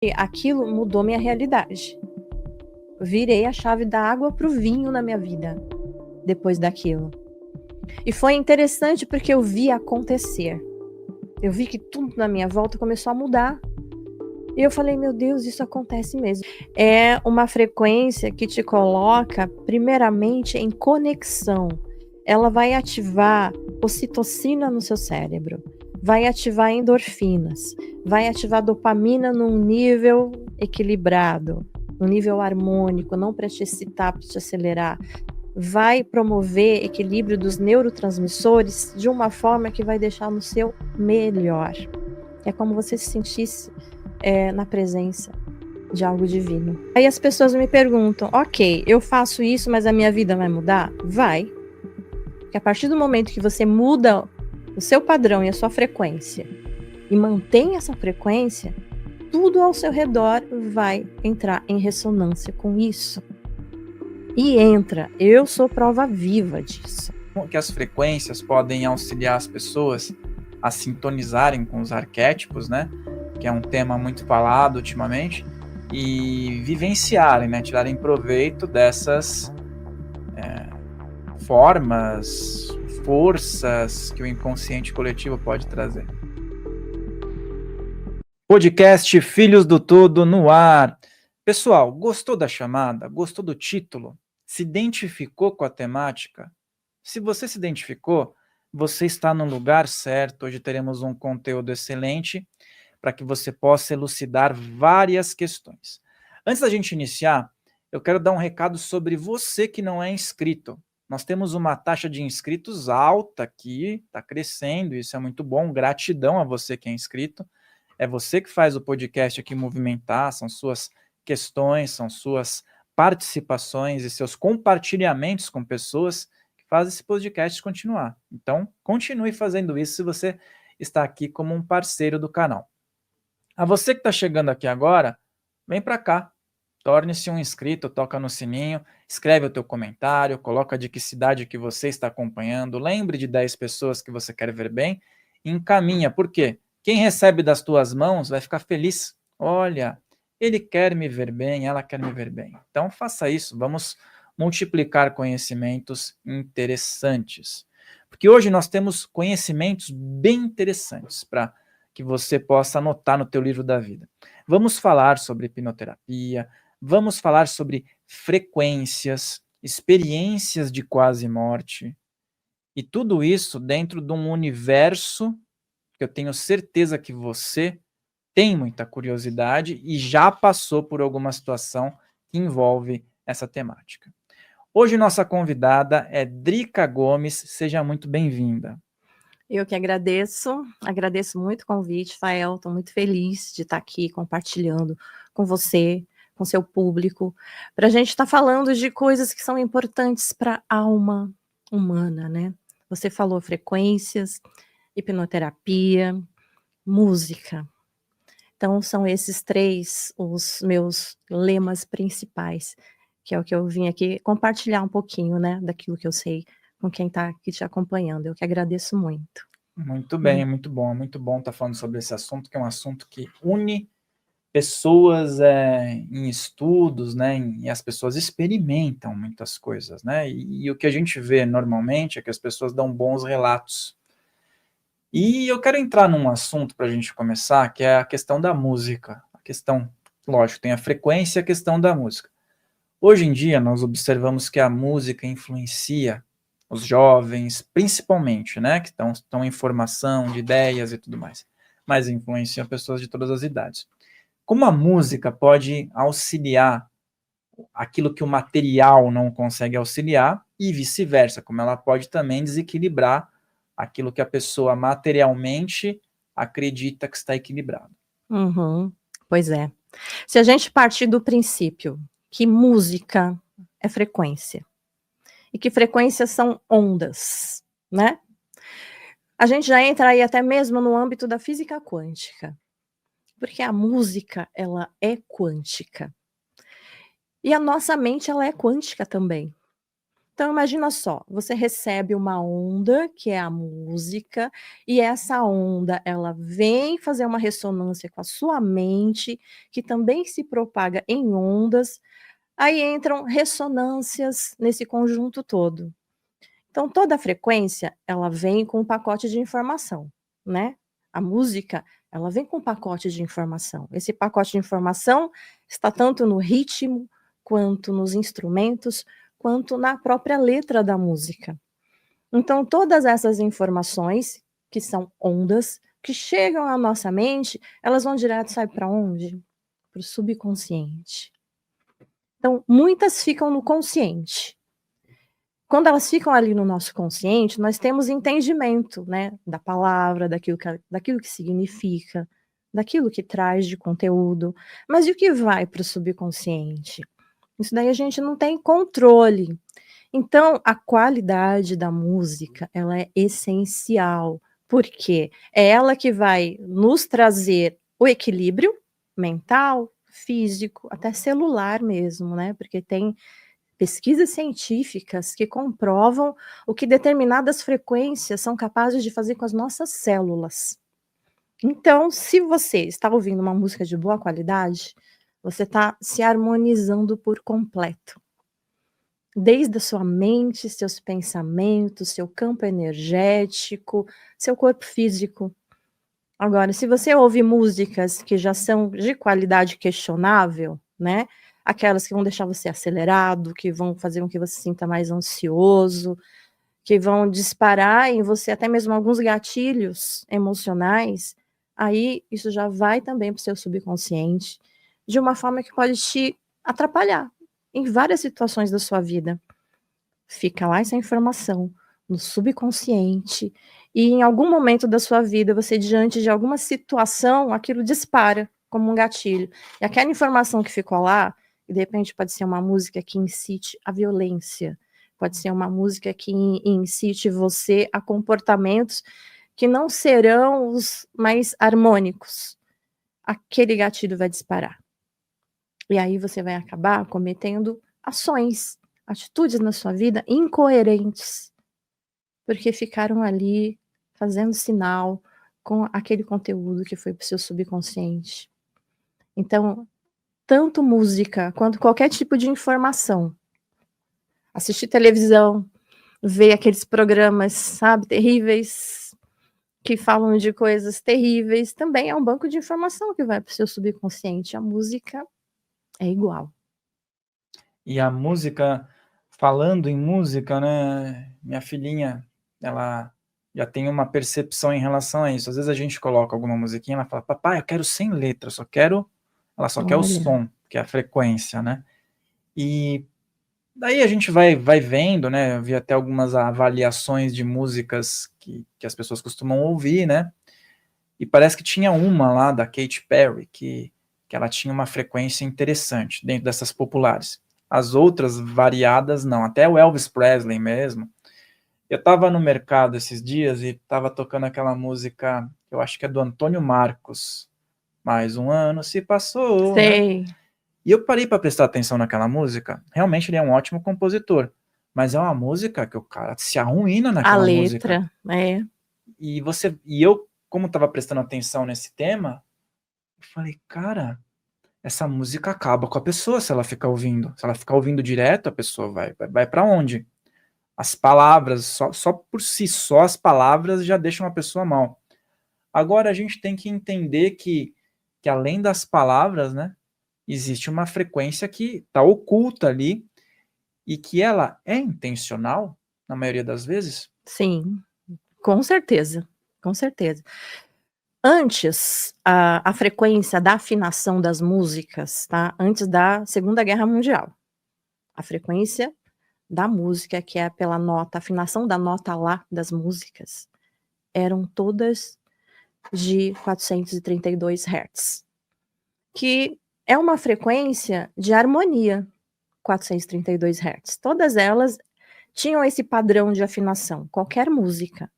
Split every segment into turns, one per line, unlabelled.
E aquilo mudou minha realidade. Virei a chave da água para o vinho na minha vida, depois daquilo. E foi interessante porque eu vi acontecer. Eu vi que tudo na minha volta começou a mudar. E eu falei, meu Deus, isso acontece mesmo. É uma frequência que te coloca, primeiramente, em conexão. Ela vai ativar ocitocina no seu cérebro, vai ativar endorfinas, vai ativar dopamina num nível equilibrado, num nível harmônico, não para te excitar, para te acelerar. Vai promover equilíbrio dos neurotransmissores de uma forma que vai deixar no seu melhor. É como você se sentisse na presença de algo divino. Aí as pessoas me perguntam, ok, eu faço isso, mas a minha vida vai mudar? Vai. Porque a partir do momento que você muda o seu padrão e a sua frequência e mantém essa frequência, tudo ao seu redor vai entrar em ressonância com isso. E entra. Eu sou prova viva disso.
Que as frequências podem auxiliar as pessoas a sintonizarem com os arquétipos, né? Que é um tema muito falado ultimamente, e vivenciarem, né? Tirarem proveito dessas formas, forças que o inconsciente coletivo pode trazer. Podcast Filhos do Todo no ar. Pessoal, gostou da chamada? Gostou do título? Se identificou com a temática? Se você se identificou, você está no lugar certo. Hoje teremos um conteúdo excelente para que você possa elucidar várias questões. Antes da gente iniciar, eu quero dar um recado sobre você que não é inscrito. Nós temos uma taxa de inscritos alta aqui, está crescendo, isso é muito bom. Gratidão a você que é inscrito. É você que faz o podcast aqui movimentar, são suas questões, são suas participações e seus compartilhamentos com pessoas que fazem esse podcast continuar. Então, continue fazendo isso se você está aqui como um parceiro do canal. A você que está chegando aqui agora, vem para cá, torne-se um inscrito, toca no sininho, escreve o teu comentário, coloca de que cidade que você está acompanhando, lembre de 10 pessoas que você quer ver bem e encaminha. Por quê? Quem recebe das tuas mãos vai ficar feliz. Olha, ele quer me ver bem, ela quer me ver bem. Então faça isso, vamos multiplicar conhecimentos interessantes. Porque hoje nós temos conhecimentos bem interessantes para que você possa anotar no teu livro da vida. Vamos falar sobre hipnoterapia, vamos falar sobre frequências, experiências de quase morte, e tudo isso dentro de um universo que eu tenho certeza que você tem muita curiosidade e já passou por alguma situação que envolve essa temática. Hoje nossa convidada é Drica Gomes, seja muito bem-vinda.
Eu que agradeço muito o convite, Fael, estou muito feliz de estar aqui compartilhando com você, com seu público, para a gente estar falando de coisas que são importantes para a alma humana, né? Você falou frequências, hipnoterapia, música. Então, são esses 3 os meus lemas principais, que é o que eu vim aqui compartilhar um pouquinho, né, daquilo que eu sei com quem está aqui te acompanhando. Eu que agradeço muito.
Muito bem, muito bom estar falando sobre esse assunto, que é um assunto que une pessoas em estudos, né, e as pessoas experimentam muitas coisas, né, e o que a gente vê normalmente é que as pessoas dão bons relatos. E eu quero entrar num assunto para a gente começar, que é a questão da música. A questão, lógico, tem a frequência e a questão da música. Hoje em dia, nós observamos que a música influencia os jovens, principalmente, né, que estão em formação de ideias e tudo mais, mas influencia pessoas de todas as idades. Como a música pode auxiliar aquilo que o material não consegue auxiliar e vice-versa, como ela pode também desequilibrar aquilo que a pessoa materialmente acredita que está equilibrado.
Uhum. Pois é. Se a gente partir do princípio que música é frequência, e que frequências são ondas, né? A gente já entra aí até mesmo no âmbito da física quântica, porque a música, ela é quântica. E a nossa mente, ela é quântica também. Então imagina só, você recebe uma onda, que é a música, e essa onda ela vem fazer uma ressonância com a sua mente, que também se propaga em ondas, aí entram ressonâncias nesse conjunto todo. Então toda a frequência, ela vem com um pacote de informação, né. A música, ela vem com um pacote de informação. Esse pacote de informação está tanto no ritmo, quanto nos instrumentos, quanto na própria letra da música. Então todas essas informações, que são ondas, que chegam à nossa mente, elas vão direto, sabe para onde? Para o subconsciente. Então muitas ficam no consciente. Quando elas ficam ali no nosso consciente, nós temos entendimento, né, da palavra, daquilo que significa, daquilo que traz de conteúdo, mas e o que vai para o subconsciente? Isso daí a gente não tem controle. Então, a qualidade da música, ela é essencial, porque é ela que vai nos trazer o equilíbrio mental, físico, até celular mesmo, né, porque tem pesquisas científicas que comprovam o que determinadas frequências são capazes de fazer com as nossas células. Então, se você está ouvindo uma música de boa qualidade, você está se harmonizando por completo. Desde a sua mente, seus pensamentos, seu campo energético, seu corpo físico. Agora, se você ouve músicas que já são de qualidade questionável, né, aquelas que vão deixar você acelerado, que vão fazer com que você se sinta mais ansioso, que vão disparar em você até mesmo alguns gatilhos emocionais, aí isso já vai também para o seu subconsciente, de uma forma que pode te atrapalhar em várias situações da sua vida. Fica lá essa informação no subconsciente e em algum momento da sua vida, você diante de alguma situação, aquilo dispara como um gatilho. E aquela informação que ficou lá, e de repente pode ser uma música que incite a violência, pode ser uma música que incite você a comportamentos que não serão os mais harmônicos. Aquele gatilho vai disparar. E aí você vai acabar cometendo ações, atitudes na sua vida incoerentes, porque ficaram ali fazendo sinal com aquele conteúdo que foi para o seu subconsciente. Então, tanto música quanto qualquer tipo de informação, assistir televisão, ver aqueles programas, sabe, terríveis, que falam de coisas terríveis, também é um banco de informação que vai para o seu subconsciente. A música é igual.
E a música, falando em música, né, minha filhinha, ela já tem uma percepção em relação a isso. Às vezes a gente coloca alguma musiquinha, ela fala, papai, eu quero sem letra, ela só quer o
Olha.
som, que é a frequência, né? E daí a gente vai vendo, né? Eu vi até algumas avaliações de músicas que as pessoas costumam ouvir, né? E parece que tinha uma lá da Katy Perry que ela tinha uma frequência interessante dentro dessas populares. As outras variadas não, até o Elvis Presley mesmo. Eu estava no mercado esses dias e estava tocando aquela música, eu acho que é do Antônio Marcos, Mais um ano se passou, né?
Sei.
E eu parei para prestar atenção naquela música. Realmente ele é um ótimo compositor, mas é uma música que o cara se arruína
A
naquela música.
letra, é.
E eu, como estava prestando atenção nesse tema, eu falei, cara, essa música acaba com a pessoa se ela ficar ouvindo. Se ela ficar ouvindo direto, a pessoa vai para onde? As palavras, só por si só, as palavras já deixam a pessoa mal. Agora a gente tem que entender que além das palavras, né, existe uma frequência que está oculta ali e que ela é intencional, na maioria das vezes.
Sim, com certeza, com certeza. Antes, a frequência da afinação das músicas, tá, antes da Segunda Guerra Mundial, a frequência da música, que é pela nota, a afinação da nota lá das músicas, eram todas de 432 Hz, que é uma frequência de harmonia, 432 Hz. Todas elas tinham esse padrão de afinação, qualquer música.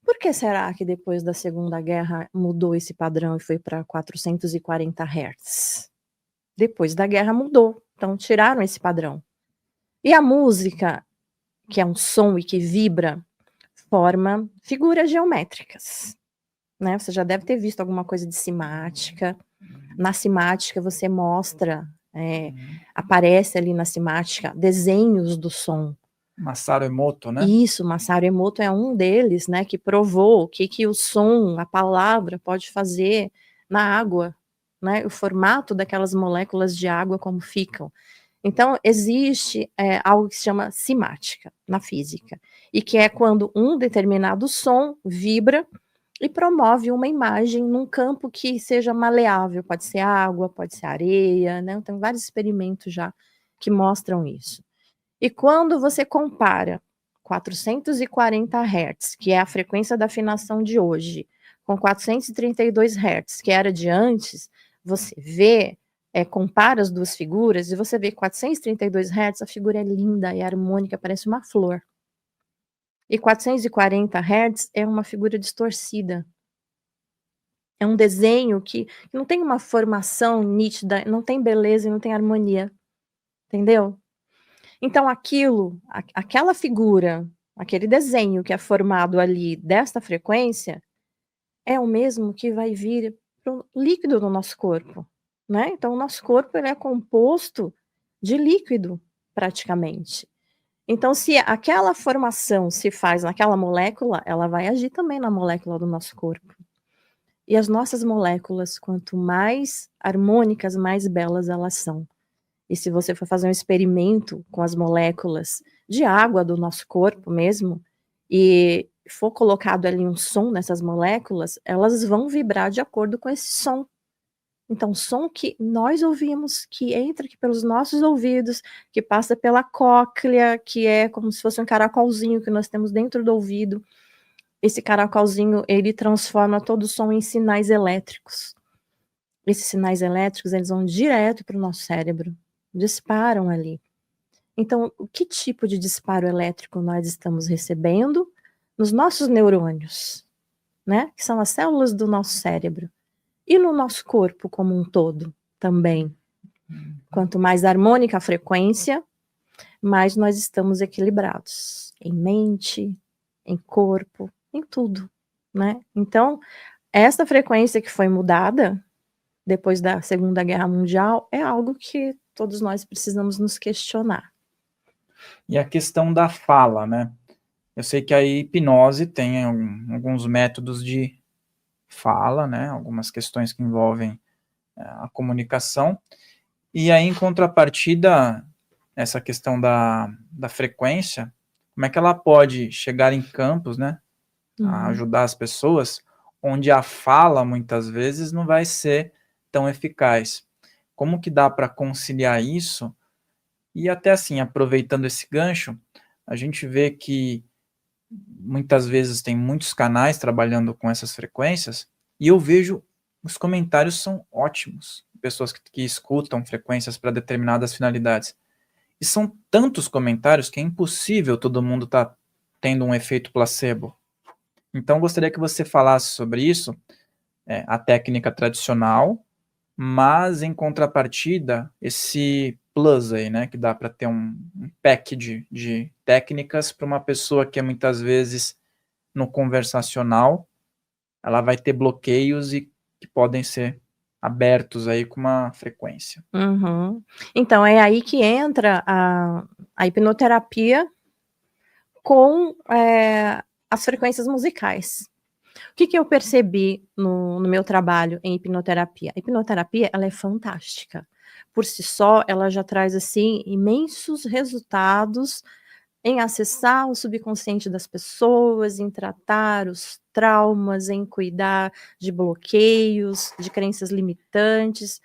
Por que será que depois da Segunda Guerra mudou esse padrão e foi para 440 Hz? Depois da guerra mudou, então tiraram esse padrão. E a música, que é um som e que vibra, forma figuras geométricas, né? Você já deve ter visto alguma coisa de cimática. Na cimática você mostra, aparece ali na cimática desenhos do som.
Masaru Emoto, né?
Isso, Masaru Emoto é um deles, né, que provou o que o som, a palavra pode fazer na água, né, o formato daquelas moléculas de água como ficam. Então, existe algo que se chama cimática na física, e que é quando um determinado som vibra e promove uma imagem num campo que seja maleável, pode ser água, pode ser areia, né? Tem vários experimentos já que mostram isso. E quando você compara 440 Hz, que é a frequência da afinação de hoje, com 432 Hz, que era de antes, você vê, compara as duas figuras e você vê 432 Hz, a figura é linda, é harmônica, parece uma flor. E 440 Hz é uma figura distorcida. É um desenho que não tem uma formação nítida, não tem beleza e não tem harmonia. Entendeu? Então aquela figura, aquele desenho que é formado ali desta frequência, é o mesmo que vai vir pro líquido do nosso corpo, né. Então o nosso corpo ele é composto de líquido, praticamente. Então se aquela formação se faz naquela molécula, ela vai agir também na molécula do nosso corpo. E as nossas moléculas, quanto mais harmônicas, mais belas elas são. E se você for fazer um experimento com as moléculas de água do nosso corpo mesmo, e for colocado ali um som nessas moléculas, elas vão vibrar de acordo com esse som. Então, o som que nós ouvimos, que entra aqui pelos nossos ouvidos, que passa pela cóclea, que é como se fosse um caracolzinho que nós temos dentro do ouvido. Esse caracolzinho, ele transforma todo o som em sinais elétricos. Esses sinais elétricos, eles vão direto para o nosso cérebro, disparam ali. Então, que tipo de disparo elétrico nós estamos recebendo nos nossos neurônios, né? Que são as células do nosso cérebro. E no nosso corpo como um todo também. Quanto mais harmônica a frequência, mais nós estamos equilibrados. Em mente, em corpo, em tudo, né? Então, essa frequência que foi mudada depois da Segunda Guerra Mundial é algo que todos nós precisamos nos questionar.
E a questão da fala, né? Eu sei que a hipnose tem alguns métodos de fala, né? Algumas questões que envolvem a comunicação. E aí, em contrapartida, essa questão da frequência, como é que ela pode chegar em campos, né? A ajudar as pessoas, onde a fala, muitas vezes, não vai ser tão eficaz. Como que dá para conciliar isso? E até assim, aproveitando esse gancho, a gente vê que muitas vezes tem muitos canais trabalhando com essas frequências, e eu vejo os comentários são ótimos, pessoas que escutam frequências para determinadas finalidades. E são tantos comentários que é impossível todo mundo estar tendo um efeito placebo. Então, gostaria que você falasse sobre isso, a técnica tradicional, mas em contrapartida, esse plus aí, né, que dá para ter um pack de técnicas para uma pessoa que é muitas vezes no conversacional, ela vai ter bloqueios e que podem ser abertos aí com uma frequência.
Uhum. Então, é aí que entra a hipnoterapia com as frequências musicais. O que eu percebi no meu trabalho em hipnoterapia? A hipnoterapia, ela é fantástica. Por si só, ela já traz, assim, imensos resultados em acessar o subconsciente das pessoas, em tratar os traumas, em cuidar de bloqueios, de crenças limitantes.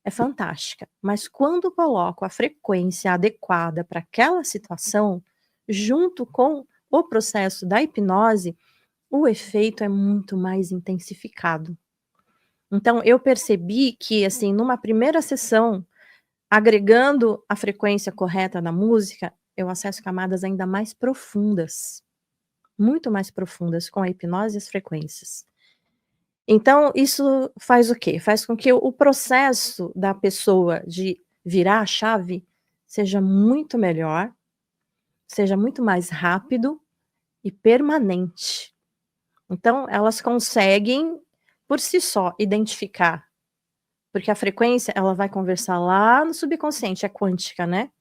É fantástica. Mas quando coloco a frequência adequada para aquela situação, junto com o processo da hipnose, o efeito é muito mais intensificado. Então eu percebi que, assim, numa primeira sessão, agregando a frequência correta na música, eu acesso camadas ainda mais profundas, muito mais profundas com a hipnose e as frequências. Então isso faz o quê? Faz com que o processo da pessoa de virar a chave seja muito melhor, seja muito mais rápido e permanente. Então, elas conseguem, por si só, identificar, porque a frequência, ela vai conversar lá no subconsciente, é quântica, né?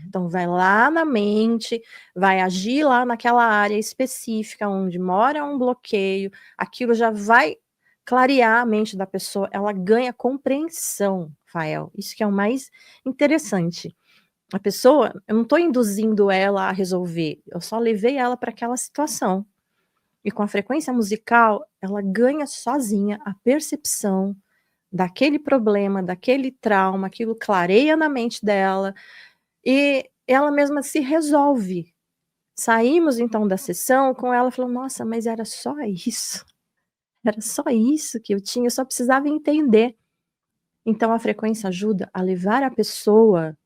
Então, vai lá na mente, vai agir lá naquela área específica onde mora um bloqueio, aquilo já vai clarear a mente da pessoa, ela ganha compreensão, Rafael. Isso que é o mais interessante. A pessoa, eu não estou induzindo ela a resolver, eu só levei ela para aquela situação. E com a frequência musical, ela ganha sozinha a percepção daquele problema, daquele trauma, aquilo clareia na mente dela e ela mesma se resolve. Saímos então da sessão com ela falando: nossa, mas era só isso que eu tinha, eu só precisava entender. Então a frequência ajuda a levar a pessoa,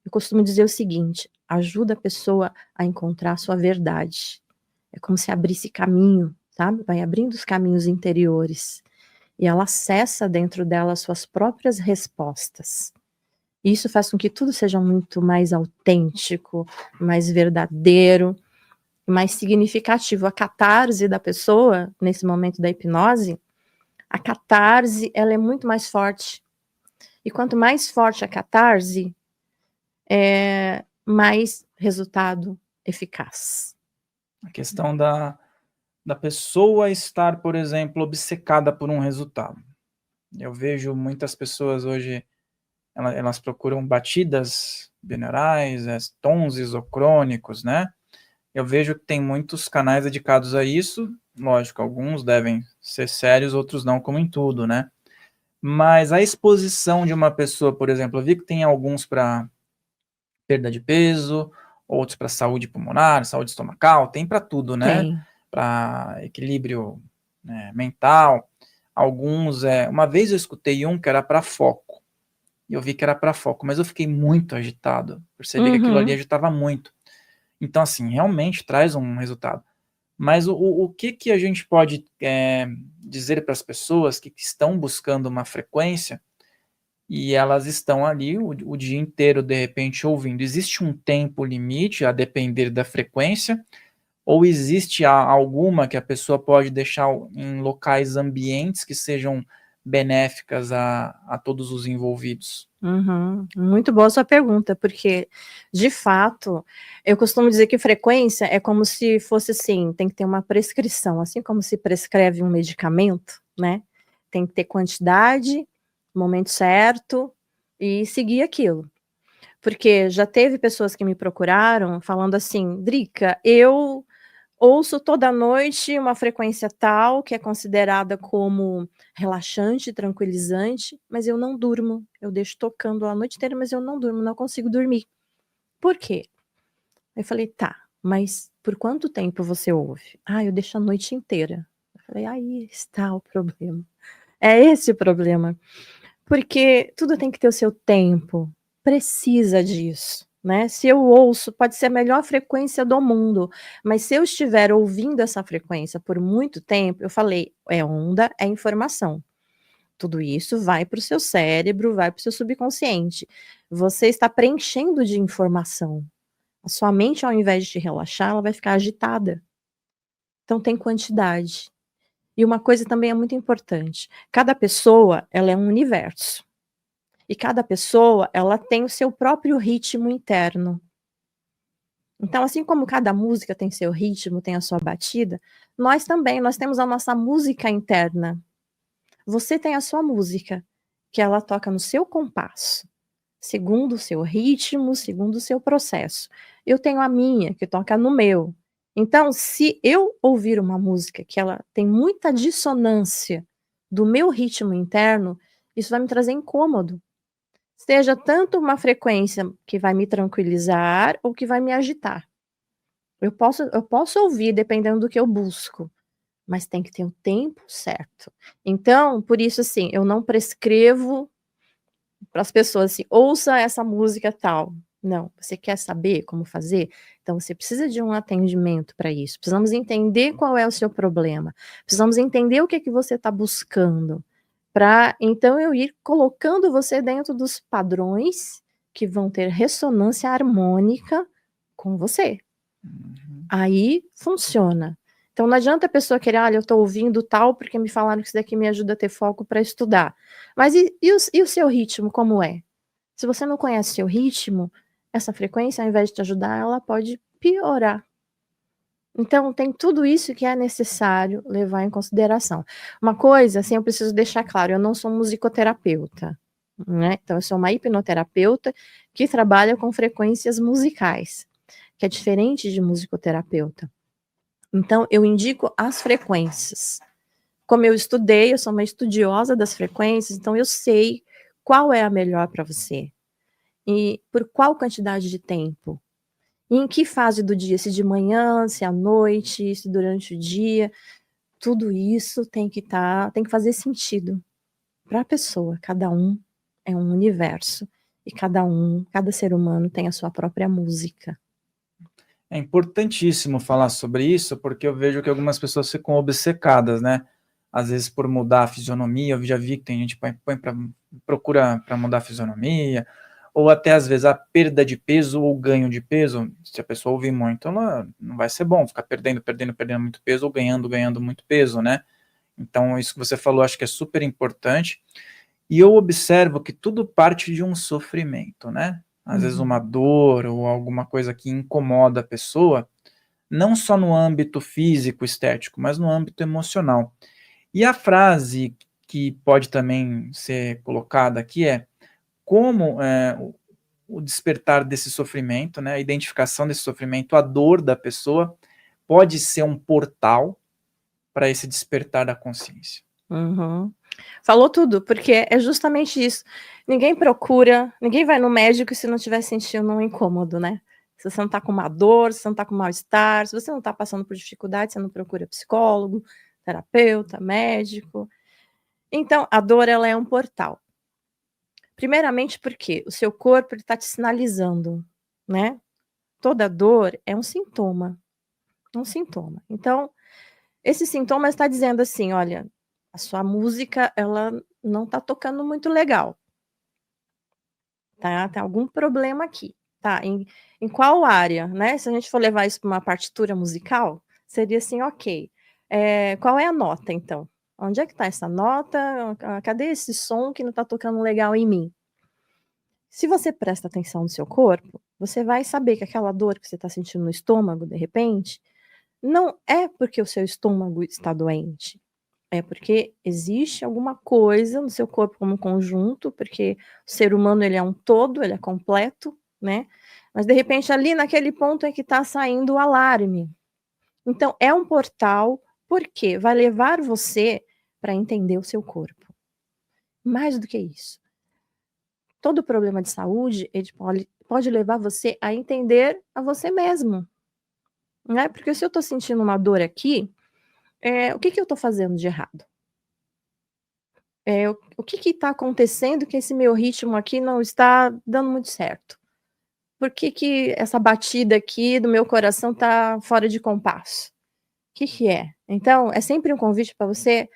eu costumo dizer o seguinte, ajuda a pessoa a encontrar a sua verdade. É como se abrisse caminho, sabe? Vai abrindo os caminhos interiores. E ela acessa dentro dela as suas próprias respostas. Isso faz com que tudo seja muito mais autêntico, mais verdadeiro, mais significativo. A catarse da pessoa, nesse momento da hipnose, a catarse, ela é muito mais forte. E quanto mais forte a catarse, mais resultado eficaz.
A questão da pessoa estar, por exemplo, obcecada por um resultado. Eu vejo muitas pessoas hoje, elas procuram batidas binaurais, tons isocrônicos, né? Eu vejo que tem muitos canais dedicados a isso, lógico, alguns devem ser sérios, outros não, como em tudo, né? Mas a exposição de uma pessoa, por exemplo, eu vi que tem alguns para perda de peso, outros para saúde pulmonar, saúde estomacal, tem para tudo, né?
Tem.
Para equilíbrio, né, mental. Alguns, uma vez eu escutei um que era para foco, e eu vi que era para foco, mas eu fiquei muito agitado, percebi que aquilo ali agitava muito. Então, assim, realmente traz um resultado. Mas o que a gente pode dizer para as pessoas que estão buscando uma frequência e elas estão ali o dia inteiro, de repente, ouvindo? Existe um tempo limite a depender da frequência? Ou existe alguma que a pessoa pode deixar em locais, ambientes que sejam benéficas a todos os envolvidos?
Muito boa sua pergunta, porque, de fato, eu costumo dizer que frequência é como se fosse assim, tem que ter uma prescrição, assim como se prescreve um medicamento, né? Tem que ter quantidade, momento certo e seguir aquilo. Porque já teve pessoas que me procuraram falando assim, Drica, eu ouço toda noite uma frequência tal, que é considerada como relaxante, tranquilizante, mas eu não durmo. Eu deixo tocando a noite inteira, mas eu não durmo, não consigo dormir. Por quê? Eu falei, tá, mas por quanto tempo você ouve? Ah, eu deixo a noite inteira. Eu falei, aí está o problema. É esse o problema. Porque tudo tem que ter o seu tempo. Precisa disso. Né? Se eu ouço, pode ser a melhor frequência do mundo, mas se eu estiver ouvindo essa frequência por muito tempo, eu falei, é onda, é informação. Tudo isso vai para o seu cérebro, vai para o seu subconsciente. Você está preenchendo de informação. A sua mente, ao invés de te relaxar, ela vai ficar agitada. Então tem quantidade. E uma coisa também é muito importante. Cada pessoa, ela é um universo. E cada pessoa, ela tem o seu próprio ritmo interno. Então, assim como cada música tem seu ritmo, tem a sua batida, nós também, nós temos a nossa música interna. Você tem a sua música, que ela toca no seu compasso, segundo o seu ritmo, segundo o seu processo. Eu tenho a minha, que toca no meu. Então, se eu ouvir uma música que ela tem muita dissonância do meu ritmo interno, isso vai me trazer incômodo. Seja tanto uma frequência que vai me tranquilizar ou que vai me agitar. Eu posso ouvir dependendo do que eu busco, mas tem que ter o tempo certo. Então, por isso, assim, eu não prescrevo para as pessoas assim, ouça essa música tal. Não, você quer saber como fazer? Então você precisa de um atendimento para isso. Precisamos entender qual é o seu problema. Precisamos entender o que é que você está buscando. Para então eu ir colocando você dentro dos padrões que vão ter ressonância harmônica com você. Aí funciona. Então não adianta a pessoa querer, olha, eu estou ouvindo tal porque me falaram que isso daqui me ajuda a ter foco para estudar. Mas e o seu ritmo, como é? Se você não conhece o seu ritmo, essa frequência, ao invés de te ajudar, ela pode piorar. Então, tem tudo isso que é necessário levar em consideração. Uma coisa, assim, eu preciso deixar claro, eu não sou musicoterapeuta, né? Então, eu sou uma hipnoterapeuta que trabalha com frequências musicais, que é diferente de musicoterapeuta. Então, eu indico as frequências. Como eu estudei, eu sou uma estudiosa das frequências, então eu sei qual é a melhor para você. E por qual quantidade de tempo. E em que fase do dia, se de manhã, se à noite, se durante o dia, tudo isso tem que fazer sentido para a pessoa. Cada um é um universo e cada ser humano tem a sua própria música.
É importantíssimo falar sobre isso, porque eu vejo que algumas pessoas ficam obcecadas, né? Às vezes por mudar a fisionomia, eu já vi que tem gente que procura para mudar a fisionomia, ou até às vezes a perda de peso ou ganho de peso. Se a pessoa ouvir muito, ela não vai ser bom ficar perdendo muito peso ou ganhando muito peso, né? Então isso que você falou acho que é super importante. E eu observo que tudo parte de um sofrimento, né? Às vezes uma dor ou alguma coisa que incomoda a pessoa, não só no âmbito físico, estético, mas no âmbito emocional. E a frase que pode também ser colocada aqui é como o despertar desse sofrimento, né, a identificação desse sofrimento, a dor da pessoa, pode ser um portal para esse despertar da consciência.
Uhum. Falou tudo, porque é justamente isso. Ninguém vai no médico se não estiver sentindo um incômodo, né? Se você não tá com uma dor, se você não tá com mal-estar, se você não tá passando por dificuldade, você não procura psicólogo, terapeuta, médico. Então, a dor, ela é um portal. Primeiramente porque o seu corpo está te sinalizando, né? Toda dor é um sintoma. Um sintoma. Então, esse sintoma está dizendo assim, olha, a sua música, ela não está tocando muito legal. Tá? Tem algum problema aqui. Tá? Em qual área, né? Se a gente for levar isso para uma partitura musical, seria assim, ok. Qual é a nota, então? Onde é que está essa nota? Cadê esse som que não está tocando legal em mim? Se você presta atenção no seu corpo, você vai saber que aquela dor que você está sentindo no estômago, de repente, não é porque o seu estômago está doente. É porque existe alguma coisa no seu corpo como um conjunto, porque o ser humano ele é um todo, ele é completo, né? Mas de repente ali naquele ponto é que está saindo o alarme. Então é um portal, porque vai levar você para entender o seu corpo. Mais do que isso. Todo problema de saúde ele pode levar você a entender a você mesmo. Né? Porque se eu estou sentindo uma dor aqui, o que eu estou fazendo de errado? O que está acontecendo que esse meu ritmo aqui não está dando muito certo? Por que essa batida aqui do meu coração está fora de compasso? O que é? Então, é sempre um convite para você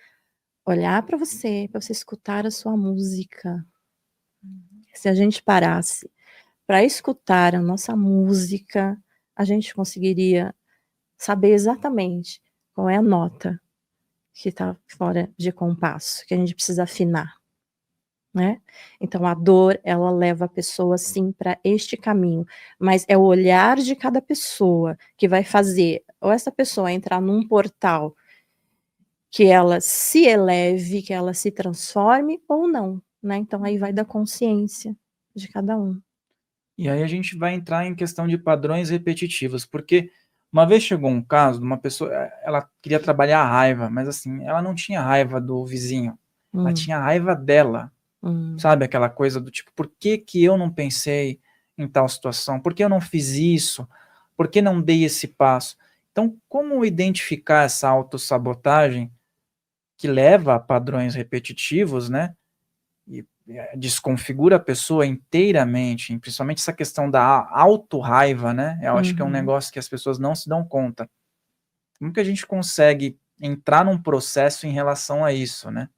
olhar para você escutar a sua música. Se a gente parasse para escutar a nossa música, a gente conseguiria saber exatamente qual é a nota que está fora de compasso, que a gente precisa afinar, né? Então a dor, ela leva a pessoa sim para este caminho, mas é o olhar de cada pessoa que vai fazer ou essa pessoa entrar num portal que ela se eleve, que ela se transforme ou não, né? Então aí vai da consciência de cada um.
E aí a gente vai entrar em questão de padrões repetitivos, porque uma vez chegou um caso de uma pessoa, ela queria trabalhar a raiva, mas assim, ela não tinha raiva do vizinho, ela tinha raiva dela, sabe? Aquela coisa do tipo, por que que eu não pensei em tal situação? Por que eu não fiz isso? Por que não dei esse passo? Então, como identificar essa autossabotagem que leva a padrões repetitivos, né? E desconfigura a pessoa inteiramente, principalmente essa questão da auto-raiva, né? Eu acho que é um negócio que as pessoas não se dão conta. Como que a gente consegue entrar num processo em relação a isso, né?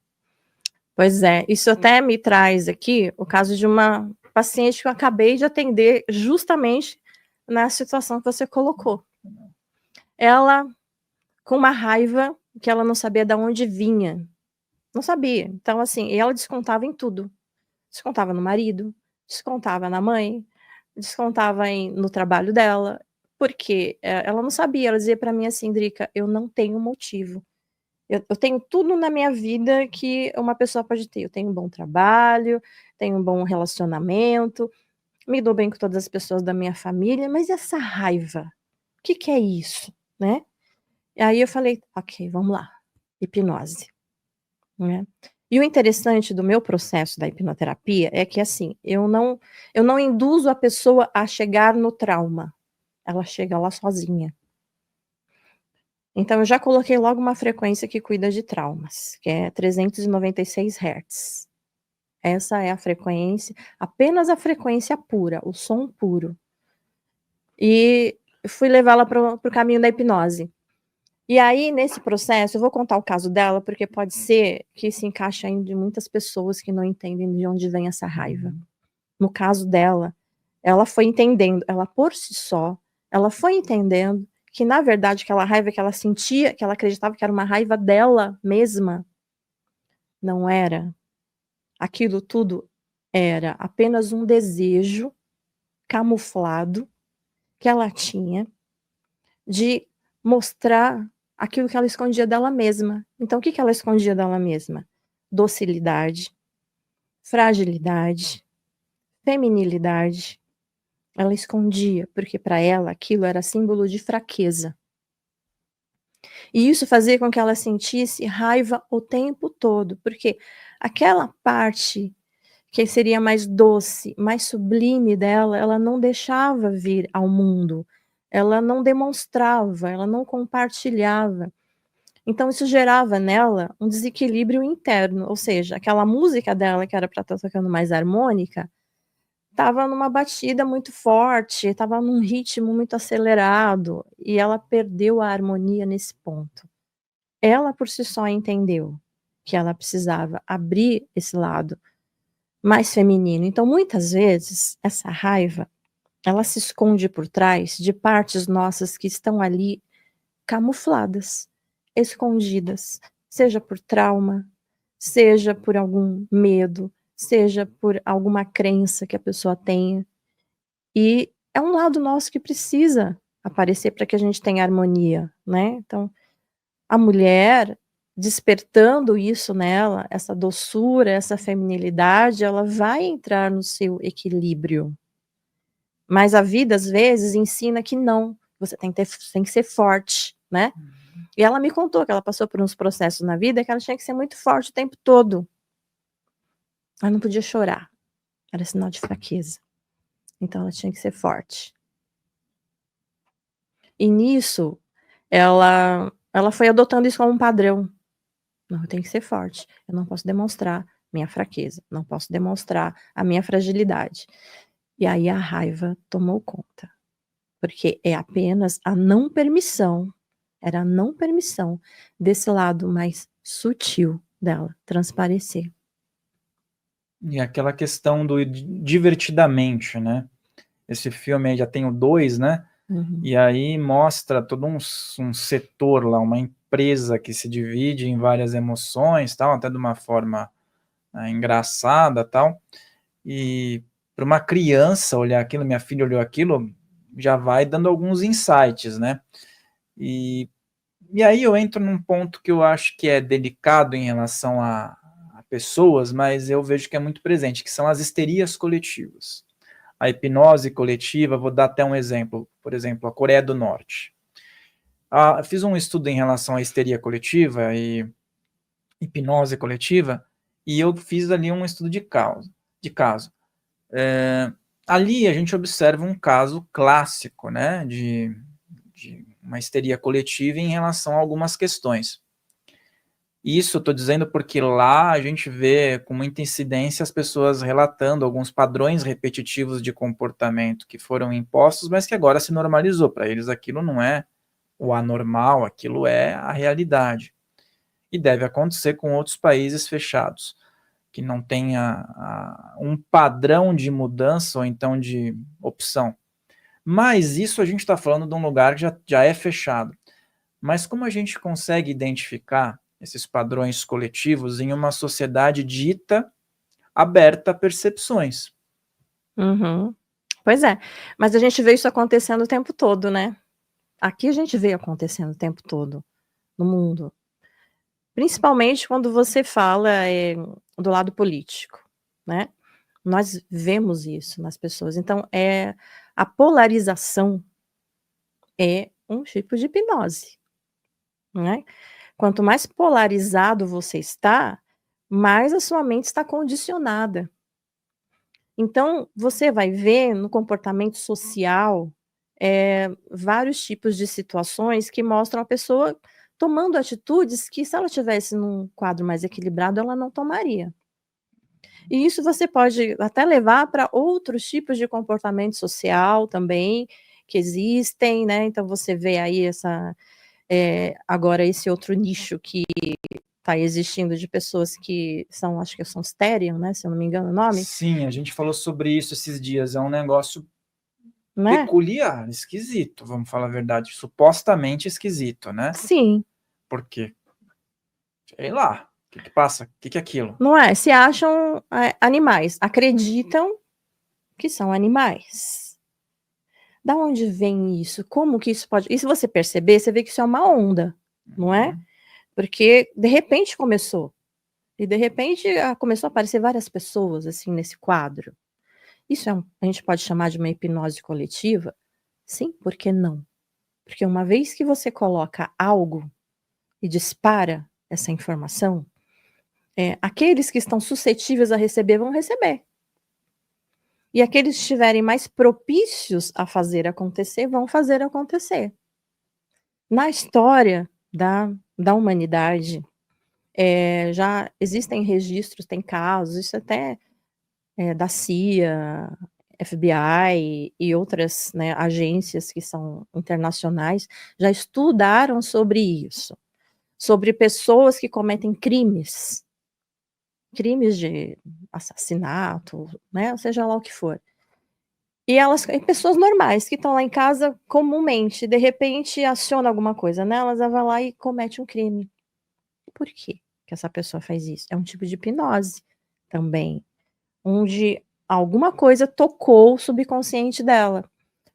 Pois é, isso até me traz aqui o caso de uma paciente que eu acabei de atender justamente na situação que você colocou. Ela com uma raiva que ela não sabia de onde vinha. Não sabia. Então, assim, ela descontava em tudo. Descontava no marido, descontava na mãe, descontava no trabalho dela, porque ela não sabia. Ela dizia para mim assim, Drica, eu não tenho motivo. Eu tenho tudo na minha vida que uma pessoa pode ter. Eu tenho um bom trabalho, tenho um bom relacionamento, me dou bem com todas as pessoas da minha família, mas essa raiva, o que é isso, né? E aí eu falei, ok, vamos lá, hipnose, né? E o interessante do meu processo da hipnoterapia é que, assim, eu não induzo a pessoa a chegar no trauma, ela chega lá sozinha. Então eu já coloquei logo uma frequência que cuida de traumas, que é 396 Hz. Essa é a frequência, apenas a frequência pura, o som puro. E fui levá-la para o caminho da hipnose. E aí, nesse processo, eu vou contar o caso dela, porque pode ser que se encaixe ainda de muitas pessoas que não entendem de onde vem essa raiva. No caso dela, ela foi entendendo, ela por si só, ela foi entendendo que, na verdade, aquela raiva que ela sentia, que ela acreditava que era uma raiva dela mesma, não era. Aquilo tudo era apenas um desejo camuflado que ela tinha de mostrar aquilo que ela escondia dela mesma. Então, o que ela escondia dela mesma? Docilidade, fragilidade, feminilidade. Ela escondia, porque para ela aquilo era símbolo de fraqueza. E isso fazia com que ela sentisse raiva o tempo todo, porque aquela parte que seria mais doce, mais sublime dela, ela não deixava vir ao mundo. Ela não demonstrava, ela não compartilhava. Então isso gerava nela um desequilíbrio interno, ou seja, aquela música dela que era para estar tocando mais harmônica, estava numa batida muito forte, estava num ritmo muito acelerado, e ela perdeu a harmonia nesse ponto. Ela por si só entendeu que ela precisava abrir esse lado mais feminino. Então, muitas vezes, essa raiva, ela se esconde por trás de partes nossas que estão ali camufladas, escondidas, seja por trauma, seja por algum medo, seja por alguma crença que a pessoa tenha. E é um lado nosso que precisa aparecer para que a gente tenha harmonia, né? Então, a mulher despertando isso nela, essa doçura, essa feminilidade, ela vai entrar no seu equilíbrio. Mas a vida, às vezes, ensina que não, você tem que ser forte, né? E ela me contou que ela passou por uns processos na vida que ela tinha que ser muito forte o tempo todo. Ela não podia chorar, era sinal de fraqueza. Então ela tinha que ser forte. E nisso, ela foi adotando isso como um padrão. Não, eu tenho que ser forte. Eu não posso demonstrar minha fraqueza. Não posso demonstrar a minha fragilidade. E aí a raiva tomou conta. Porque é apenas a não permissão. Era a não permissão desse lado mais sutil dela transparecer.
E aquela questão do divertidamente, né? Esse filme aí já tem o 2, né?
Uhum.
E aí mostra todo um setor lá, uma empresa que se divide em várias emoções, tal, até de uma forma engraçada, tal. E para uma criança olhar aquilo, minha filha olhou aquilo, já vai dando alguns insights, né? E aí eu entro num ponto que eu acho que é delicado em relação a pessoas, mas eu vejo que é muito presente, que são as histerias coletivas. A hipnose coletiva, vou dar até um exemplo, por exemplo, a Coreia do Norte. Fiz um estudo em relação à histeria coletiva e hipnose coletiva, e eu fiz ali um estudo de caso. Ali a gente observa um caso clássico, né, de uma histeria coletiva em relação a algumas questões. Isso eu estou dizendo porque lá a gente vê com muita incidência as pessoas relatando alguns padrões repetitivos de comportamento que foram impostos, mas que agora se normalizou. Para eles aquilo não é o anormal, aquilo é a realidade. E deve acontecer com outros países fechados. que não tenha um padrão de mudança ou então de opção. Mas isso a gente está falando de um lugar que já é fechado. Mas como a gente consegue identificar esses padrões coletivos em uma sociedade dita aberta a percepções?
Uhum. Pois é, mas a gente vê isso acontecendo o tempo todo, né? Aqui a gente vê acontecendo o tempo todo, no mundo. Principalmente quando você fala do lado político, né? Nós vemos isso nas pessoas. Então, a polarização é um tipo de hipnose, né? Quanto mais polarizado você está, mais a sua mente está condicionada. Então, você vai ver no comportamento social vários tipos de situações que mostram a pessoa tomando atitudes que, se ela tivesse num quadro mais equilibrado, ela não tomaria. E isso você pode até levar para outros tipos de comportamento social também, que existem, né? Então, você vê aí agora esse outro nicho que está existindo de pessoas que são, acho que são Therian, né? Se eu não me engano o nome.
Sim, a gente falou sobre isso esses dias. É um negócio
Né?
peculiar, esquisito, vamos falar a verdade. Supostamente esquisito, né?
Sim.
Por quê? Sei lá. O que passa? O que é aquilo?
Não é? Se acham animais, acreditam que são animais. Da onde vem isso? Como que isso pode... E se você perceber, você vê que isso é uma onda, não é? Porque, de repente, começou. E, de repente, começou a aparecer várias pessoas, assim, nesse quadro. Isso a gente pode chamar de uma hipnose coletiva? Sim, por que não? Porque uma vez que você coloca algo e dispara essa informação, aqueles que estão suscetíveis a receber vão receber. E aqueles que estiverem mais propícios a fazer acontecer, vão fazer acontecer. Na história da humanidade, já existem registros, tem casos, isso até da CIA, FBI e outras, né, agências que são internacionais, já estudaram sobre isso. Sobre pessoas que cometem crimes de assassinato, né, seja lá o que for. E pessoas normais, que estão lá em casa comumente, de repente aciona alguma coisa nelas, ela vai lá e comete um crime. Por quê que essa pessoa faz isso? É um tipo de hipnose também, onde alguma coisa tocou o subconsciente dela,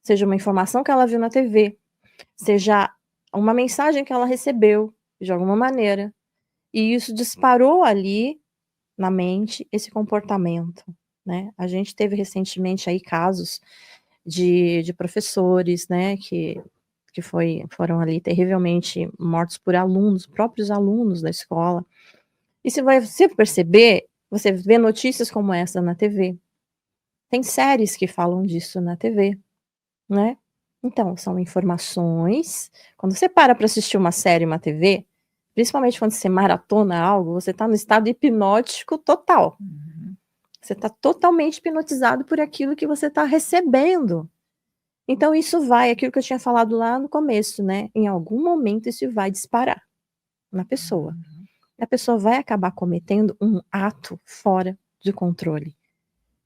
seja uma informação que ela viu na TV, seja uma mensagem que ela recebeu de alguma maneira, e isso disparou ali na mente esse comportamento, né? A gente teve recentemente aí casos de professores, né, que foram ali terrivelmente mortos por alunos, próprios alunos da escola. E você perceber, você vê notícias como essa na TV. Tem séries que falam disso na TV, né? Então, são informações. Quando você para assistir uma série, uma TV, principalmente quando você maratona algo, você está no estado hipnótico total. Você está totalmente hipnotizado por aquilo que você está recebendo. Então, isso vai, aquilo que eu tinha falado lá no começo, né? Em algum momento, isso vai disparar na pessoa. A pessoa vai acabar cometendo um ato fora de controle.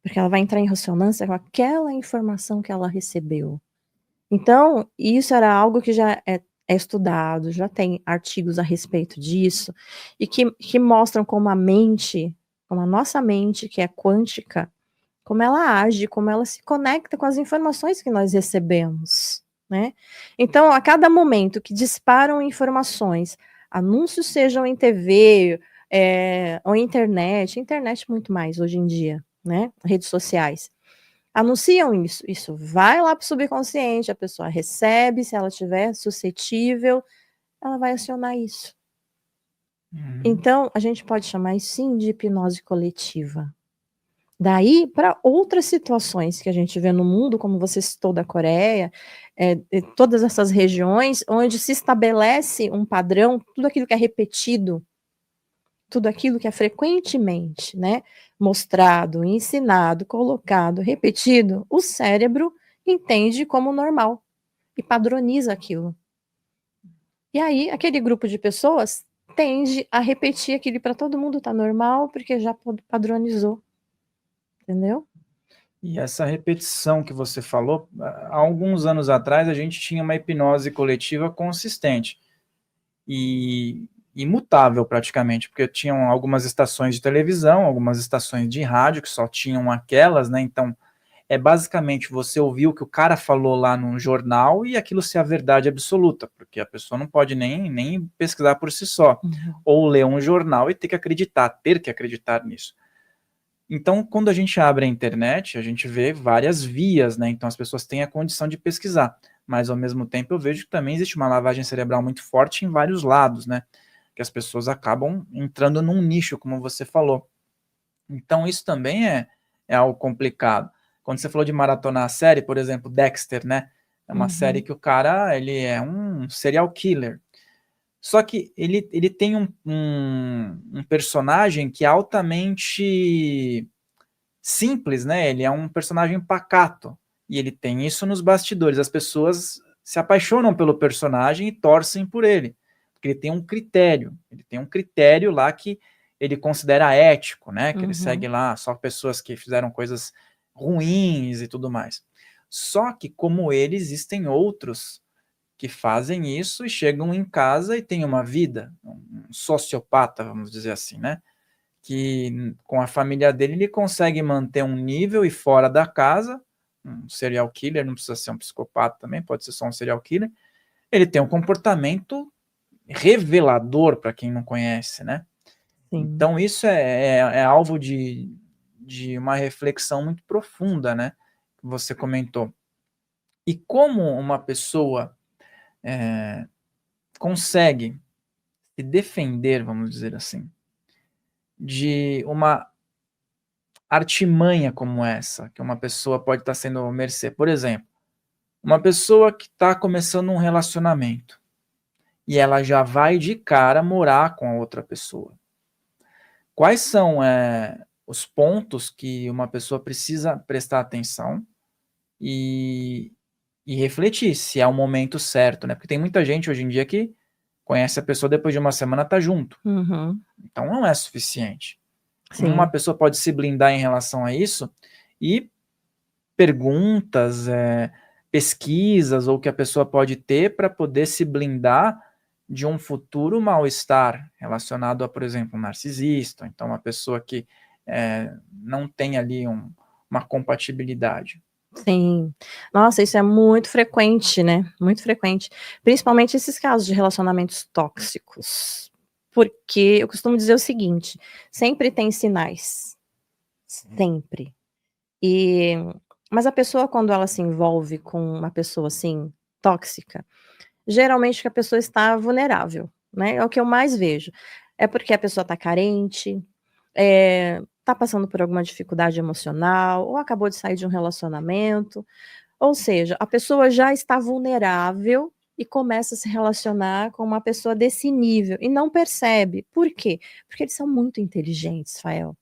Porque ela vai entrar em ressonância com aquela informação que ela recebeu. Então, isso era algo que já é estudado, já tem artigos a respeito disso, e que mostram como a nossa mente, que é quântica, como ela age, como ela se conecta com as informações que nós recebemos, né? Então, a cada momento que disparam informações, anúncios sejam em TV, ou internet muito mais hoje em dia, né? Redes sociais. Anunciam isso vai lá para o subconsciente, a pessoa recebe, se ela estiver suscetível, ela vai acionar isso. Então, a gente pode chamar isso sim de hipnose coletiva. Daí, para outras situações que a gente vê no mundo, como você citou da Coreia, todas essas regiões onde se estabelece um padrão, tudo aquilo que é repetido, tudo aquilo que é frequentemente, né, mostrado, ensinado, colocado, repetido, o cérebro entende como normal e padroniza aquilo. E aí, aquele grupo de pessoas tende a repetir aquilo para todo mundo tá normal, porque já padronizou, entendeu?
E essa repetição que você falou, há alguns anos atrás a gente tinha uma hipnose coletiva consistente e imutável praticamente, porque tinham algumas estações de televisão, algumas estações de rádio que só tinham aquelas, né? Então é basicamente você ouvir o que o cara falou lá no jornal e aquilo ser a verdade absoluta, porque a pessoa não pode nem pesquisar por si só, ou ler um jornal e ter que acreditar nisso. Então, quando a gente abre a internet, a gente vê várias vias, né? Então as pessoas têm a condição de pesquisar, mas ao mesmo tempo eu vejo que também existe uma lavagem cerebral muito forte em vários lados, né? Que as pessoas acabam entrando num nicho, como você falou. Então isso também é algo complicado. Quando você falou de maratonar a série, por exemplo, Dexter, né? É uma série que o cara, ele é um serial killer. Só que ele tem um personagem que é altamente simples, né? Ele é um personagem pacato. E ele tem isso nos bastidores. As pessoas se apaixonam pelo personagem e torcem por ele. Porque ele tem um critério. Ele tem um critério lá que ele considera ético, né? Que ele segue lá só pessoas que fizeram coisas ruins e tudo mais. Só que, como ele, existem outros que fazem isso e chegam em casa e têm uma vida, um sociopata, vamos dizer assim, né? Que com a família dele ele consegue manter um nível e fora da casa, um serial killer, não precisa ser um psicopata também, pode ser só um serial killer, ele tem um comportamento revelador para quem não conhece, né?
Sim.
Então isso é alvo de uma reflexão muito profunda, né? Que você comentou. E como uma pessoa consegue se defender, vamos dizer assim, de uma artimanha como essa, que uma pessoa pode estar sendo mercê. Por exemplo, uma pessoa que está começando um relacionamento e ela já vai de cara morar com a outra pessoa. Quais são os pontos que uma pessoa precisa prestar atenção e refletir se é o momento certo, né? Porque tem muita gente hoje em dia que conhece a pessoa depois de uma semana tá junto. Então não é suficiente. Como uma pessoa pode se blindar em relação a isso e perguntas, pesquisas ou que a pessoa pode ter para poder se blindar de um futuro mal-estar relacionado a, por exemplo, um narcisista, então uma pessoa que não tem ali uma compatibilidade.
Sim. Nossa, isso é muito frequente, né? Muito frequente. Principalmente esses casos de relacionamentos tóxicos. Porque eu costumo dizer o seguinte: sempre tem sinais. Sempre. Mas a pessoa, quando ela se envolve com uma pessoa assim, tóxica, geralmente a pessoa está vulnerável, né? É o que eu mais vejo. É porque a pessoa está carente, está passando por alguma dificuldade emocional, ou acabou de sair de um relacionamento. Ou seja, a pessoa já está vulnerável e começa a se relacionar com uma pessoa desse nível e não percebe. Por quê? Porque eles são muito inteligentes, Fael.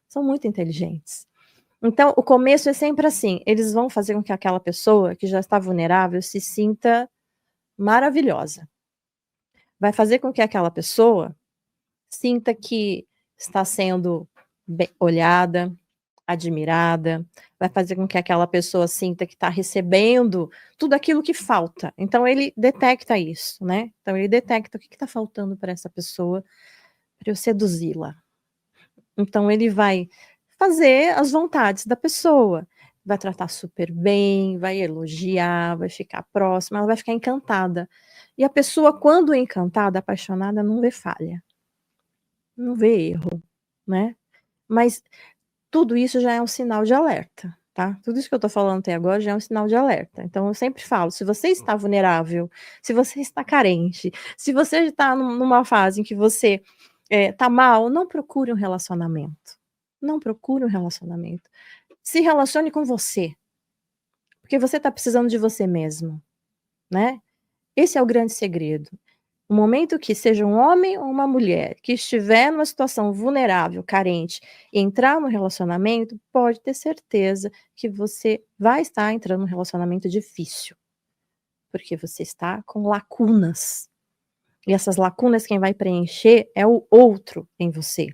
São muito inteligentes. Então, o começo é sempre assim: eles vão fazer com que aquela pessoa que já está vulnerável se sinta maravilhosa. Vai fazer com que aquela pessoa sinta que está sendo olhada, admirada, vai fazer com que aquela pessoa sinta que está recebendo tudo aquilo que falta. Então ele detecta isso, né? Então ele detecta o que está faltando para essa pessoa para eu seduzi-la. Então ele vai fazer as vontades da pessoa, vai tratar super bem, vai elogiar, vai ficar próxima, ela vai ficar encantada. E a pessoa, quando encantada, apaixonada, não vê falha, não vê erro, né? Mas tudo isso já é um sinal de alerta, tá? Tudo isso que eu tô falando até agora já é um sinal de alerta. Então eu sempre falo: se você está vulnerável, se você está carente, se você está numa fase em que você tá mal, não procure um relacionamento. Não procure um relacionamento. Se relacione com você, porque você tá precisando de você mesmo, né? Esse é o grande segredo. O momento que seja um homem ou uma mulher que estiver numa situação vulnerável, carente, e entrar no relacionamento, pode ter certeza que você vai estar entrando num relacionamento difícil, porque você está com lacunas. E essas lacunas quem vai preencher é o outro em você.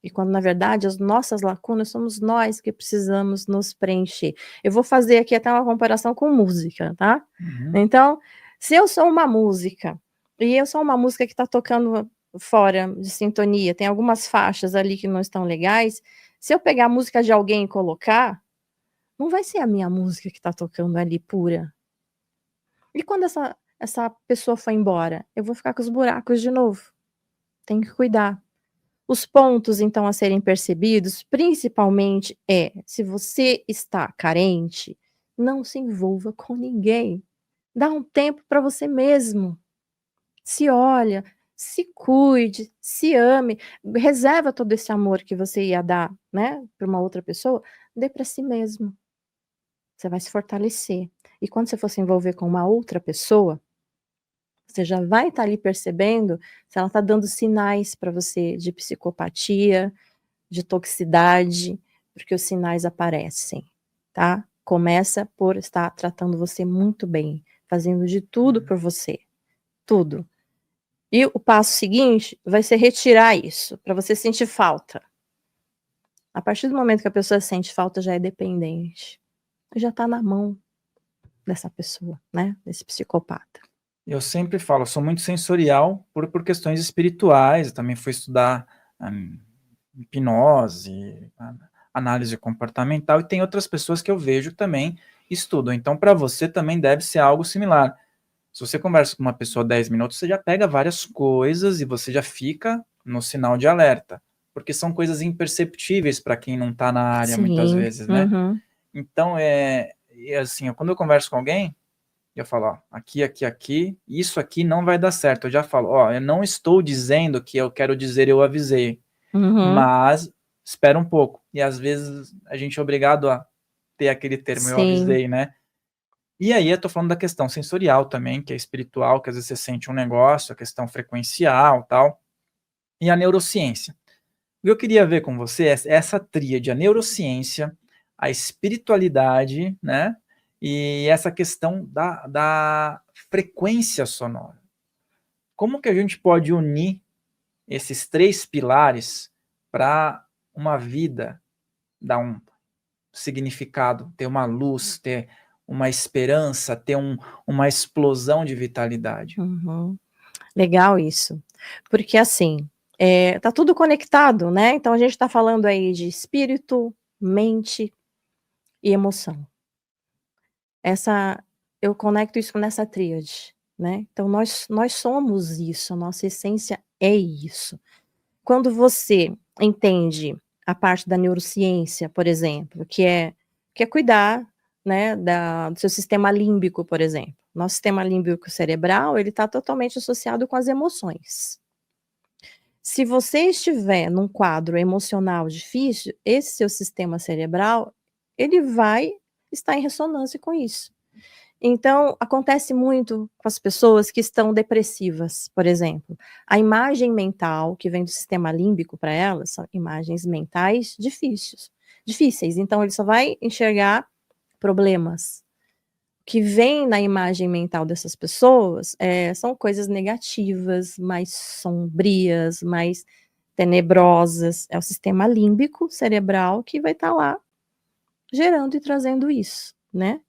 E quando, na verdade, as nossas lacunas somos nós que precisamos nos preencher. Eu vou fazer aqui até uma comparação com música, tá?
Uhum.
Então, se eu sou uma música, e eu sou uma música que está tocando fora de sintonia, tem algumas faixas ali que não estão legais, se eu pegar a música de alguém e colocar, não vai ser a minha música que está tocando ali pura. E quando essa pessoa for embora, eu vou ficar com os buracos de novo. Tem que cuidar. Os pontos, então, a serem percebidos, principalmente, se você está carente, não se envolva com ninguém. Dá um tempo para você mesmo. Se olha, se cuide, se ame, reserva todo esse amor que você ia dar, né, para uma outra pessoa, dê para si mesmo. Você vai se fortalecer. E quando você for se envolver com uma outra pessoa, você já vai estar ali percebendo se ela está dando sinais para você de psicopatia, de toxicidade, porque os sinais aparecem, tá? Começa por estar tratando você muito bem, fazendo de tudo por você, tudo. E o passo seguinte vai ser retirar isso, para você sentir falta. A partir do momento que a pessoa sente falta, já é dependente. Já está na mão dessa pessoa, né? Desse psicopata.
Eu sempre falo, eu sou muito sensorial por questões espirituais, eu também fui estudar hipnose, análise comportamental, e tem outras pessoas que eu vejo também estudam. Então, para você também deve ser algo similar. Se você conversa com uma pessoa 10 minutos, você já pega várias coisas e você já fica no sinal de alerta, porque são coisas imperceptíveis para quem não está na área muitas
Sim,
vezes, né?
uhum.
Então, assim, quando eu converso com alguém, eu falo, ó, aqui, isso aqui não vai dar certo. Eu já falo, ó, eu não estou dizendo que eu quero dizer eu avisei,
Uhum.
mas espera um pouco. E às vezes a gente é obrigado a ter aquele termo, eu
Sim.
avisei, né? E aí eu tô falando da questão sensorial também, que é espiritual, que às vezes você sente um negócio, a questão frequencial tal, e a neurociência. O que eu queria ver com você é essa tríade, a neurociência, a espiritualidade, né? E essa questão da frequência sonora. Como que a gente pode unir esses três pilares para uma vida dar um significado, ter uma luz, ter uma esperança, ter uma explosão de vitalidade?
Uhum. Legal isso. Porque assim, tá tudo conectado, né? Então a gente está falando aí de espírito, mente e emoção. Eu conecto isso nessa tríade, né? Então nós somos isso, a nossa essência é isso. Quando você entende a parte da neurociência, por exemplo, que é cuidar, né, do seu sistema límbico, por exemplo. Nosso sistema límbico cerebral, ele está totalmente associado com as emoções. Se você estiver num quadro emocional difícil, esse seu sistema cerebral, ele vai estar em ressonância com isso. Então, acontece muito com as pessoas que estão depressivas, por exemplo. A imagem mental que vem do sistema límbico para elas são imagens mentais difíceis. Então, ele só vai enxergar problemas. O que vem na imagem mental dessas pessoas são coisas negativas, mais sombrias, mais tenebrosas. É o sistema límbico cerebral que vai estar lá gerando e trazendo isso, né?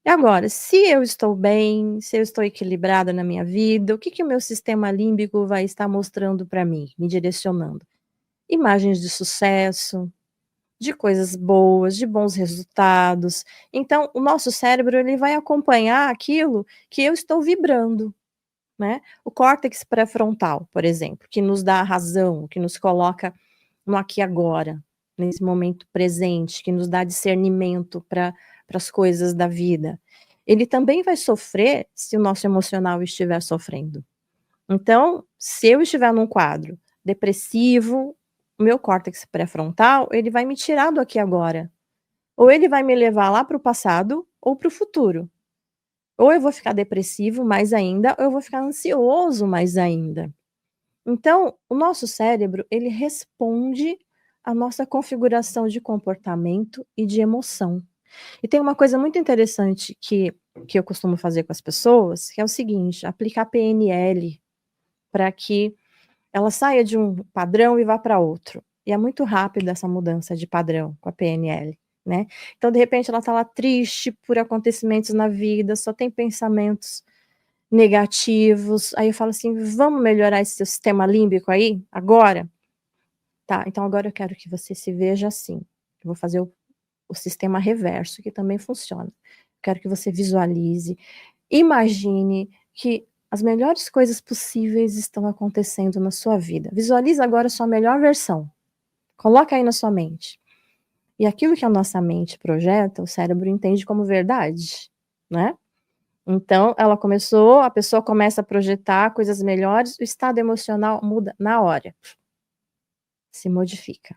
E agora, se eu estou bem, se eu estou equilibrada na minha vida, o que o meu sistema límbico vai estar mostrando para mim, me direcionando? Imagens de sucesso, de coisas boas, de bons resultados. Então, o nosso cérebro ele vai acompanhar aquilo que eu estou vibrando, né? O córtex pré-frontal, por exemplo, que nos dá a razão, que nos coloca no aqui e agora, nesse momento presente, que nos dá discernimento para as coisas da vida. Ele também vai sofrer se o nosso emocional estiver sofrendo. Então, se eu estiver num quadro depressivo, o meu córtex pré-frontal, ele vai me tirar do aqui e agora. Ou ele vai me levar lá para o passado ou para o futuro. Ou eu vou ficar depressivo mais ainda, ou eu vou ficar ansioso mais ainda. Então, o nosso cérebro, ele responde à nossa configuração de comportamento e de emoção. E tem uma coisa muito interessante que eu costumo fazer com as pessoas, que é o seguinte, aplicar PNL. para que ela saia de um padrão e vá para outro. E é muito rápido essa mudança de padrão com a PNL, né? Então, de repente, ela está lá triste por acontecimentos na vida, só tem pensamentos negativos. Aí eu falo assim: vamos melhorar esse seu sistema límbico aí, agora? Tá, então agora eu quero que você se veja assim. Eu vou fazer o sistema reverso, que também funciona. Quero que você visualize, imagine que as melhores coisas possíveis estão acontecendo na sua vida. Visualize agora a sua melhor versão. Coloca aí na sua mente. E aquilo que a nossa mente projeta, o cérebro entende como verdade, né? Então, a pessoa começa a projetar coisas melhores, o estado emocional muda na hora. Se modifica.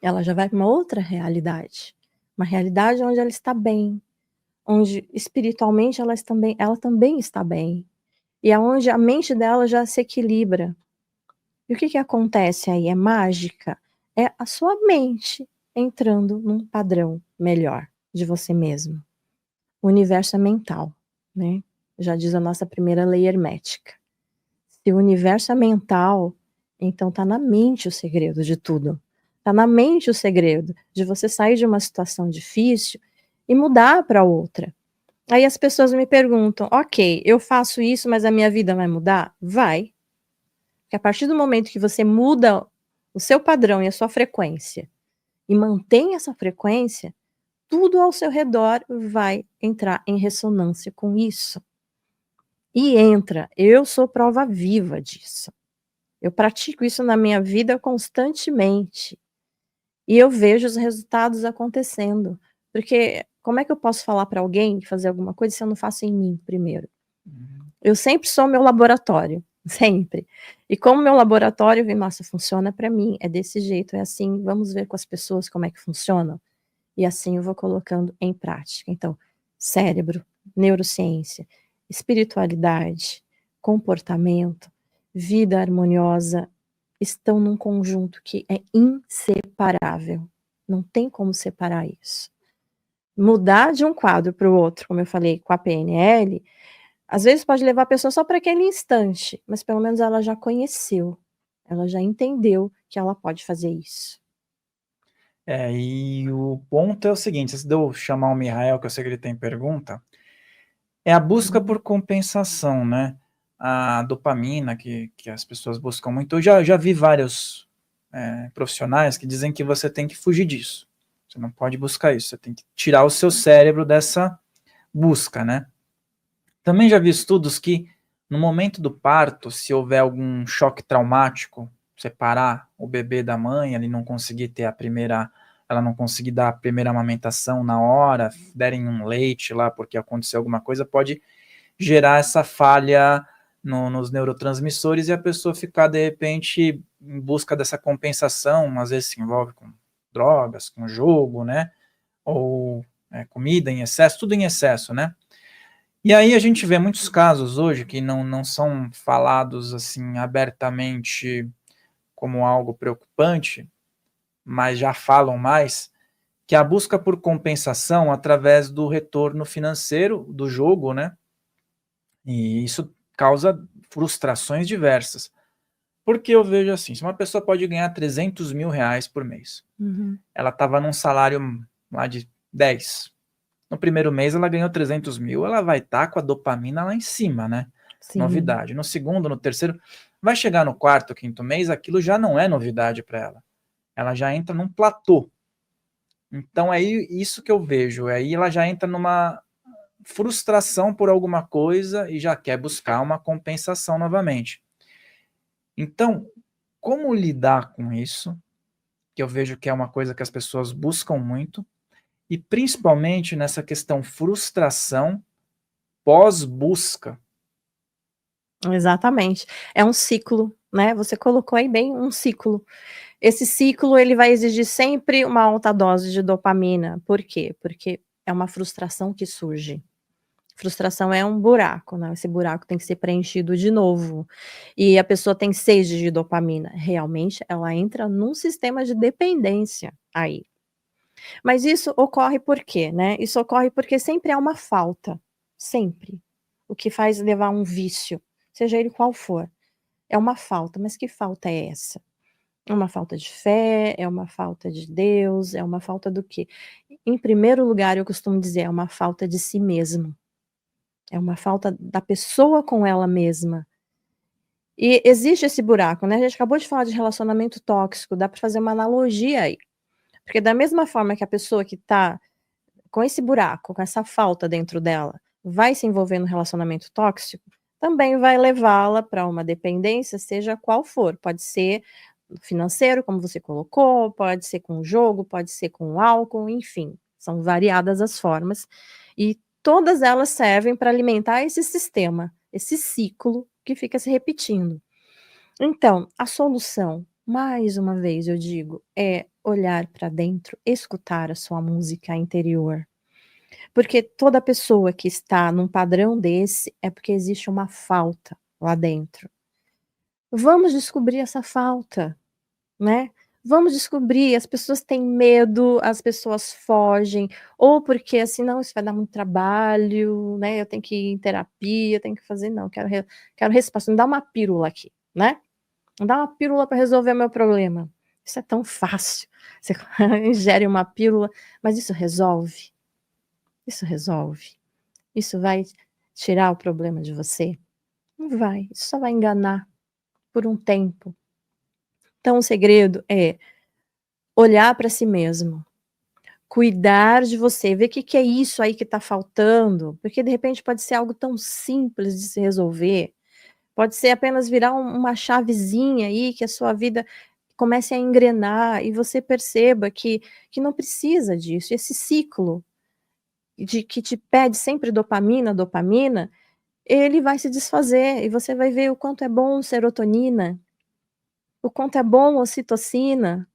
Ela já vai para uma outra realidade. Uma realidade onde ela está bem, onde espiritualmente ela também está bem. E aonde a mente dela já se equilibra. E o que acontece aí? É mágica? É a sua mente entrando num padrão melhor de você mesmo. O universo é mental, né? Já diz a nossa primeira lei hermética. Se o universo é mental, então tá na mente o segredo de tudo. Tá na mente o segredo de você sair de uma situação difícil e mudar para outra. Aí as pessoas me perguntam: ok, eu faço isso, mas a minha vida vai mudar? Vai. Porque a partir do momento que você muda o seu padrão e a sua frequência e mantém essa frequência, tudo ao seu redor vai entrar em ressonância com isso. E entra. Eu sou prova viva disso. Eu pratico isso na minha vida constantemente. E eu vejo os resultados acontecendo. Porque como é que eu posso falar para alguém fazer alguma coisa se eu não faço em mim primeiro? Eu sempre sou meu laboratório, sempre. E como meu laboratório, eu vi, nossa, funciona para mim, é desse jeito, é assim, vamos ver com as pessoas como é que funciona. E assim eu vou colocando em prática. Então, cérebro, neurociência, espiritualidade, comportamento, vida harmoniosa, estão num conjunto que é inseparável. Não tem como separar isso. Mudar de um quadro para o outro, como eu falei com a PNL, às vezes pode levar a pessoa só para aquele instante, mas pelo menos ela já conheceu, ela já entendeu que ela pode fazer isso.
E o ponto é o seguinte, antes de eu chamar o Mihael, que eu sei que ele tem pergunta, é a busca por compensação, né? A dopamina que as pessoas buscam muito. Eu já vi vários profissionais que dizem que você tem que fugir disso. Você não pode buscar isso, você tem que tirar o seu cérebro dessa busca, né? Também já vi estudos que no momento do parto, se houver algum choque traumático, separar o bebê da mãe, ele não conseguir ter ela não conseguir dar a primeira amamentação na hora, derem um leite lá porque aconteceu alguma coisa, pode gerar essa falha nos neurotransmissores e a pessoa ficar, de repente, em busca dessa compensação, às vezes se envolve com drogas, com jogo, né? Ou comida em excesso, tudo em excesso, né? E aí a gente vê muitos casos hoje que não são falados assim abertamente como algo preocupante, mas já falam mais, que é a busca por compensação através do retorno financeiro do jogo, né? E isso causa frustrações diversas. Porque eu vejo assim, se uma pessoa pode ganhar 300 mil reais por mês, ela estava num salário lá de 10, no primeiro mês ela ganhou 300 mil, ela vai estar com a dopamina lá em cima, né? Sim. Novidade. No segundo, no terceiro, vai chegar no quarto, quinto mês, aquilo já não é novidade para ela. Ela já entra num platô. Então é isso que eu vejo. Aí ela já entra numa frustração por alguma coisa e já quer buscar uma compensação novamente. Então, como lidar com isso? Que eu vejo que é uma coisa que as pessoas buscam muito, e principalmente nessa questão frustração pós-busca.
Exatamente. É um ciclo, né? Você colocou aí bem um ciclo. Esse ciclo, ele vai exigir sempre uma alta dose de dopamina. Por quê? Porque é uma frustração que surge. Frustração é um buraco, né? Esse buraco tem que ser preenchido de novo. E a pessoa tem sede de dopamina. Realmente, ela entra num sistema de dependência aí. Mas isso ocorre por quê, né? Isso ocorre porque sempre há uma falta. Sempre. O que faz levar a um vício, seja ele qual for. É uma falta, mas que falta é essa? É uma falta de fé, é uma falta de Deus, é uma falta do quê? Em primeiro lugar, eu costumo dizer, é uma falta de si mesmo. É uma falta da pessoa com ela mesma. E existe esse buraco, né? A gente acabou de falar de relacionamento tóxico, dá para fazer uma analogia aí. Porque da mesma forma que a pessoa que tá com esse buraco, com essa falta dentro dela, vai se envolver no relacionamento tóxico, também vai levá-la para uma dependência, seja qual for. Pode ser financeiro, como você colocou, pode ser com o jogo, pode ser com o álcool, enfim, são variadas as formas. E todas elas servem para alimentar esse sistema, esse ciclo que fica se repetindo. Então, a solução, mais uma vez eu digo, é olhar para dentro, escutar a sua música interior. Porque toda pessoa que está num padrão desse é porque existe uma falta lá dentro. Vamos descobrir essa falta, né? Vamos descobrir, as pessoas têm medo, as pessoas fogem, ou porque assim, não, isso vai dar muito trabalho, né? Eu tenho que ir em terapia, eu tenho que fazer, não, quero resposta, me dá uma pílula aqui, né? Me dá uma pílula para resolver o meu problema. Isso é tão fácil. Você ingere uma pílula, mas isso resolve? Isso resolve? Isso vai tirar o problema de você? Não vai, isso só vai enganar por um tempo. Então o segredo é olhar para si mesmo, cuidar de você, ver o que é isso aí que está faltando, porque de repente pode ser algo tão simples de se resolver, pode ser apenas virar uma chavezinha aí que a sua vida comece a engrenar e você perceba que não precisa disso, esse ciclo de que te pede sempre dopamina, dopamina, ele vai se desfazer e você vai ver o quanto é bom serotonina, o quanto é bom ocitocina,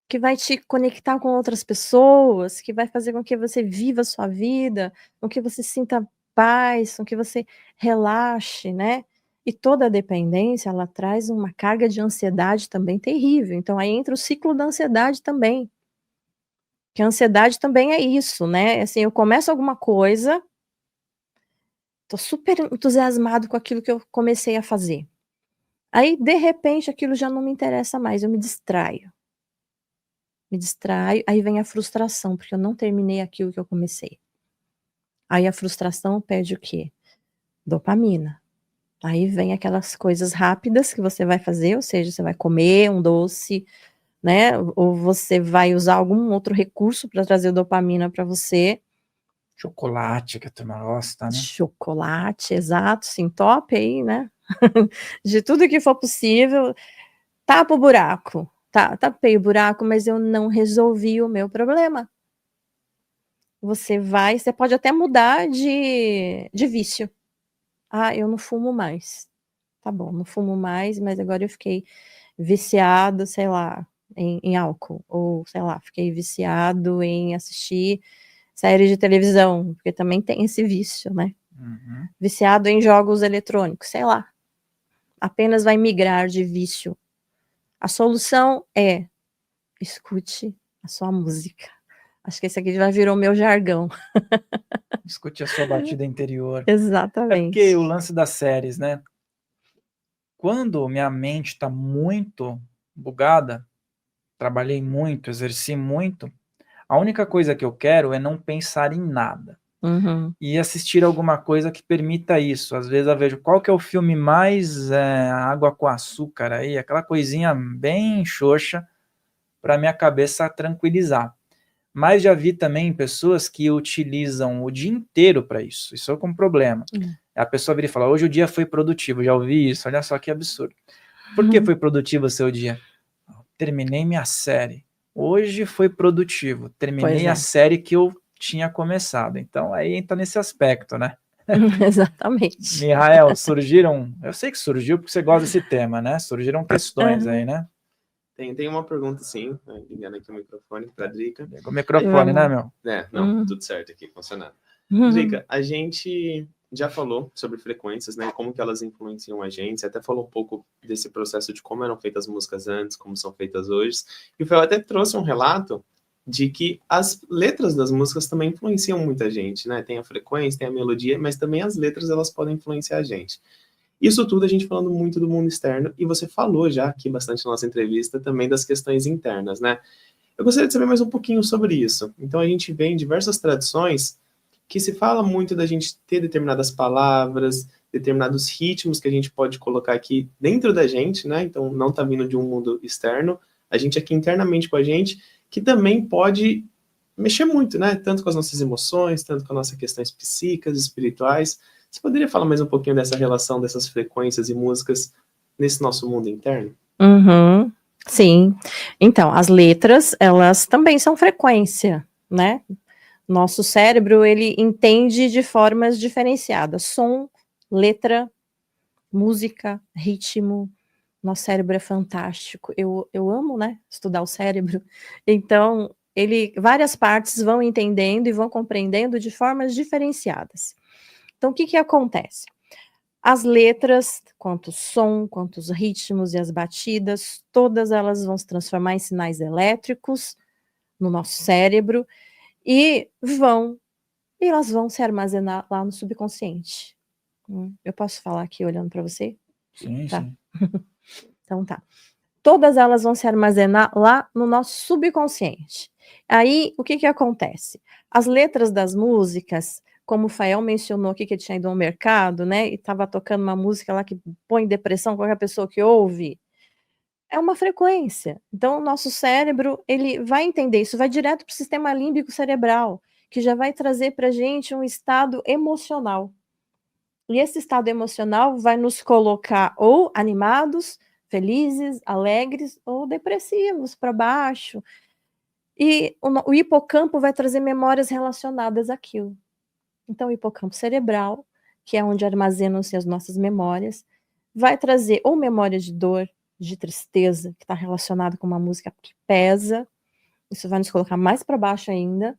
que vai te conectar com outras pessoas, que vai fazer com que você viva a sua vida, com que você sinta paz, com que você relaxe, né? E toda a dependência, ela traz uma carga de ansiedade também terrível. Então aí entra o ciclo da ansiedade também. Que a ansiedade também é isso, né? Assim, eu começo alguma coisa, tô super entusiasmado com aquilo que eu comecei a fazer. Aí, de repente, aquilo já não me interessa mais, eu me distraio. Aí vem a frustração, porque eu não terminei aquilo que eu comecei. Aí a frustração pede o quê? Dopamina. Aí vem aquelas coisas rápidas que você vai fazer, ou seja, você vai comer um doce, né? Ou você vai usar algum outro recurso para trazer dopamina para você.
Chocolate, que a turma gosta, né?
Chocolate, exato, se entope aí, né? De tudo que for possível, tapa o buraco. Tapei o buraco, mas eu não resolvi o meu problema. Você pode até mudar de vício. Ah, eu não fumo mais. Tá bom, não fumo mais, mas agora eu fiquei viciado, sei lá, em álcool. Ou, sei lá, fiquei viciado em assistir série de televisão, porque também tem esse vício, né?
Uhum.
Viciado em jogos eletrônicos, sei lá. Apenas vai migrar de vício. A solução é escute a sua música. Acho que esse aqui já virou meu jargão.
Escute a sua batida interior. É
Exatamente.
porque o lance das séries, né? Quando minha mente está muito bugada, trabalhei muito, exerci muito, a única coisa que eu quero é não pensar em nada.
Uhum.
E assistir alguma coisa que permita isso. Às vezes eu vejo qual que é o filme mais água com açúcar aí, aquela coisinha bem xoxa para minha cabeça tranquilizar. Mas já vi também pessoas que utilizam o dia inteiro para isso. Isso é um problema. A pessoa vira e fala, hoje o dia foi produtivo, já ouvi isso, olha só que absurdo. Por que foi produtivo o seu dia? Terminei minha série. Hoje foi produtivo, terminei a série que eu tinha começado. Então aí entra nesse aspecto, né?
Exatamente.
Mihael, surgiram, eu sei que surgiu porque você gosta desse tema, né? Surgiram questões aí, né?
Tem uma pergunta, sim, ligando aqui o microfone para a Drica.
Pegou o microfone, né, meu?
Tudo certo aqui, funcionando. Drica, a gente já falou sobre frequências, né, como que elas influenciam a gente, você até falou um pouco desse processo de como eram feitas as músicas antes, como são feitas hoje, e o Fel até trouxe um relato de que as letras das músicas também influenciam muita gente, né, tem a frequência, tem a melodia, mas também as letras elas podem influenciar a gente. Isso tudo a gente falando muito do mundo externo, e você falou já aqui bastante na nossa entrevista também das questões internas, né? Eu gostaria de saber mais um pouquinho sobre isso. Então a gente vê em diversas tradições que se fala muito da gente ter determinadas palavras, determinados ritmos que a gente pode colocar aqui dentro da gente, né? Então não está vindo de um mundo externo, a gente aqui internamente com a gente, que também pode mexer muito, né? Tanto com as nossas emoções, tanto com as nossas questões psíquicas, espirituais. Você poderia falar mais um pouquinho dessa relação dessas frequências e músicas nesse nosso mundo interno?
Uhum, sim. Então, as letras, elas também são frequência, né? Nosso cérebro, ele entende de formas diferenciadas. Som, letra, música, ritmo. Nosso cérebro é fantástico. Eu amo, né, estudar o cérebro. Então, várias partes vão entendendo e vão compreendendo de formas diferenciadas. Então, o que acontece? As letras, quanto o som, quanto os ritmos e as batidas, todas elas vão se transformar em sinais elétricos no nosso cérebro e elas vão se armazenar lá no subconsciente. Eu posso falar aqui olhando para você?
Sim,
Tá.
sim.
Então tá. Todas elas vão se armazenar lá no nosso subconsciente. Aí, o que acontece? As letras das músicas, como o Fael mencionou aqui que ele tinha ido ao mercado, né, e estava tocando uma música lá que põe depressão qualquer pessoa que ouve, é uma frequência. Então, o nosso cérebro, ele vai entender isso, vai direto para o sistema límbico cerebral, que já vai trazer para a gente um estado emocional. E esse estado emocional vai nos colocar ou animados, felizes, alegres, ou depressivos, para baixo. E o hipocampo vai trazer memórias relacionadas àquilo. Então, o hipocampo cerebral, que é onde armazenam-se as nossas memórias, vai trazer ou memória de dor, de tristeza, que está relacionado com uma música que pesa, isso vai nos colocar mais para baixo ainda,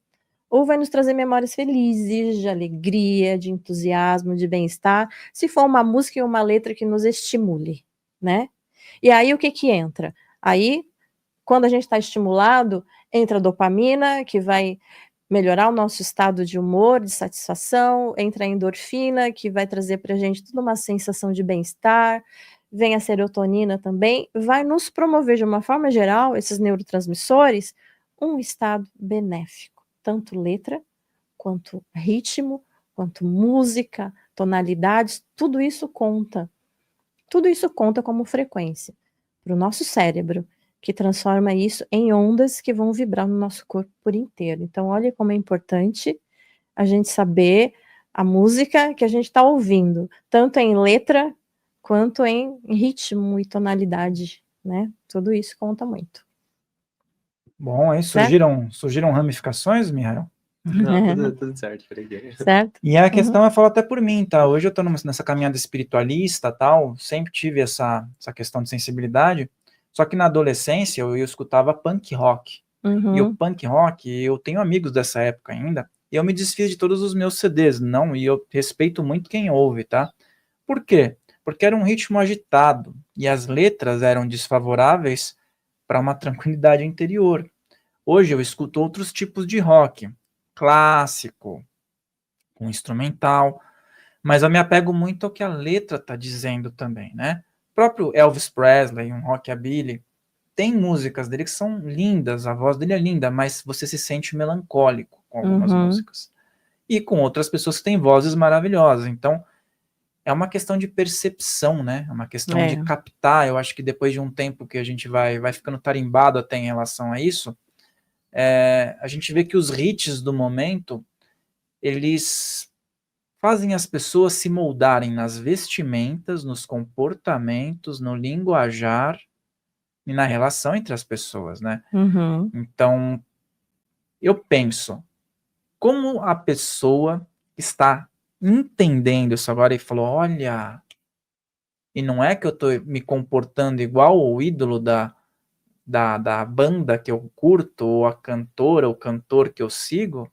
ou vai nos trazer memórias felizes, de alegria, de entusiasmo, de bem-estar, se for uma música e uma letra que nos estimule, né? E aí o que entra? Aí, quando a gente está estimulado, entra a dopamina, que vai melhorar o nosso estado de humor, de satisfação, entra a endorfina, que vai trazer para a gente toda uma sensação de bem-estar, vem a serotonina também, vai nos promover de uma forma geral, esses neurotransmissores, um estado benéfico, tanto letra, quanto ritmo, quanto música, tonalidades, tudo isso conta. Tudo isso conta como frequência para o nosso cérebro, que transforma isso em ondas que vão vibrar no nosso corpo por inteiro. Então, olha como é importante a gente saber a música que a gente está ouvindo, tanto em letra quanto em ritmo e tonalidade, né? Tudo isso conta muito.
Bom, aí surgiram ramificações, Mihail?
Não, tudo certo por aqui.
Certo?
E a questão, eu falo até por mim, tá? Hoje eu tô nessa caminhada espiritualista, tal, sempre tive essa questão de sensibilidade, só que na adolescência eu escutava punk rock. E o punk rock, eu tenho amigos dessa época ainda, e eu me desfiz de todos os meus CDs, não, e eu respeito muito quem ouve, tá? Por quê? Porque era um ritmo agitado, e as letras eram desfavoráveis para uma tranquilidade interior. Hoje eu escuto outros tipos de rock, clássico, com instrumental, mas eu me apego muito ao que a letra está dizendo também, né? O próprio Elvis Presley, um rockabilly, tem músicas dele que são lindas, a voz dele é linda, mas você se sente melancólico com algumas músicas. E com outras pessoas que têm vozes maravilhosas. Então, é uma questão de percepção, né? É uma questão de captar. Eu acho que depois de um tempo que a gente vai ficando tarimbado até em relação a isso, a gente vê que os hits do momento, eles fazem as pessoas se moldarem nas vestimentas, nos comportamentos, no linguajar e na relação entre as pessoas, né? Então, eu penso, como a pessoa está entendendo isso agora e falou, olha, e não é que eu estou me comportando igual o ídolo da banda que eu curto, ou a cantora, ou cantor que eu sigo,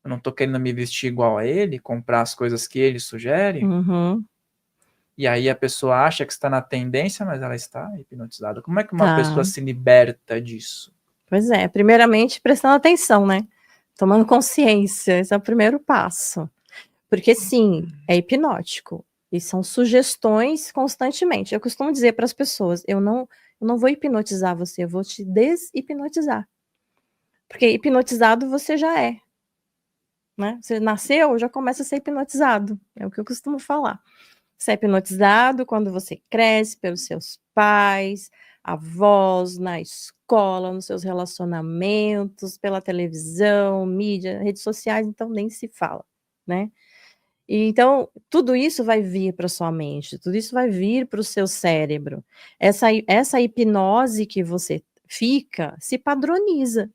eu não tô querendo me vestir igual a ele, comprar as coisas que ele sugere. E aí a pessoa acha que está na tendência, mas ela está hipnotizada. Como é que uma pessoa se liberta disso?
Pois é, primeiramente prestando atenção, né? Tomando consciência, esse é o primeiro passo. Porque sim, é hipnótico. E são sugestões constantemente. Eu costumo dizer para as pessoas, eu não vou hipnotizar você, eu vou te deshipnotizar. Porque hipnotizado você já é, né? Você nasceu, já começa a ser hipnotizado. É o que eu costumo falar. Você é hipnotizado quando você cresce pelos seus pais, avós, na escola, nos seus relacionamentos, pela televisão, mídia, redes sociais, então nem se fala, né? E então, tudo isso vai vir para sua mente, tudo isso vai vir para o seu cérebro. Essa hipnose que você fica se padroniza.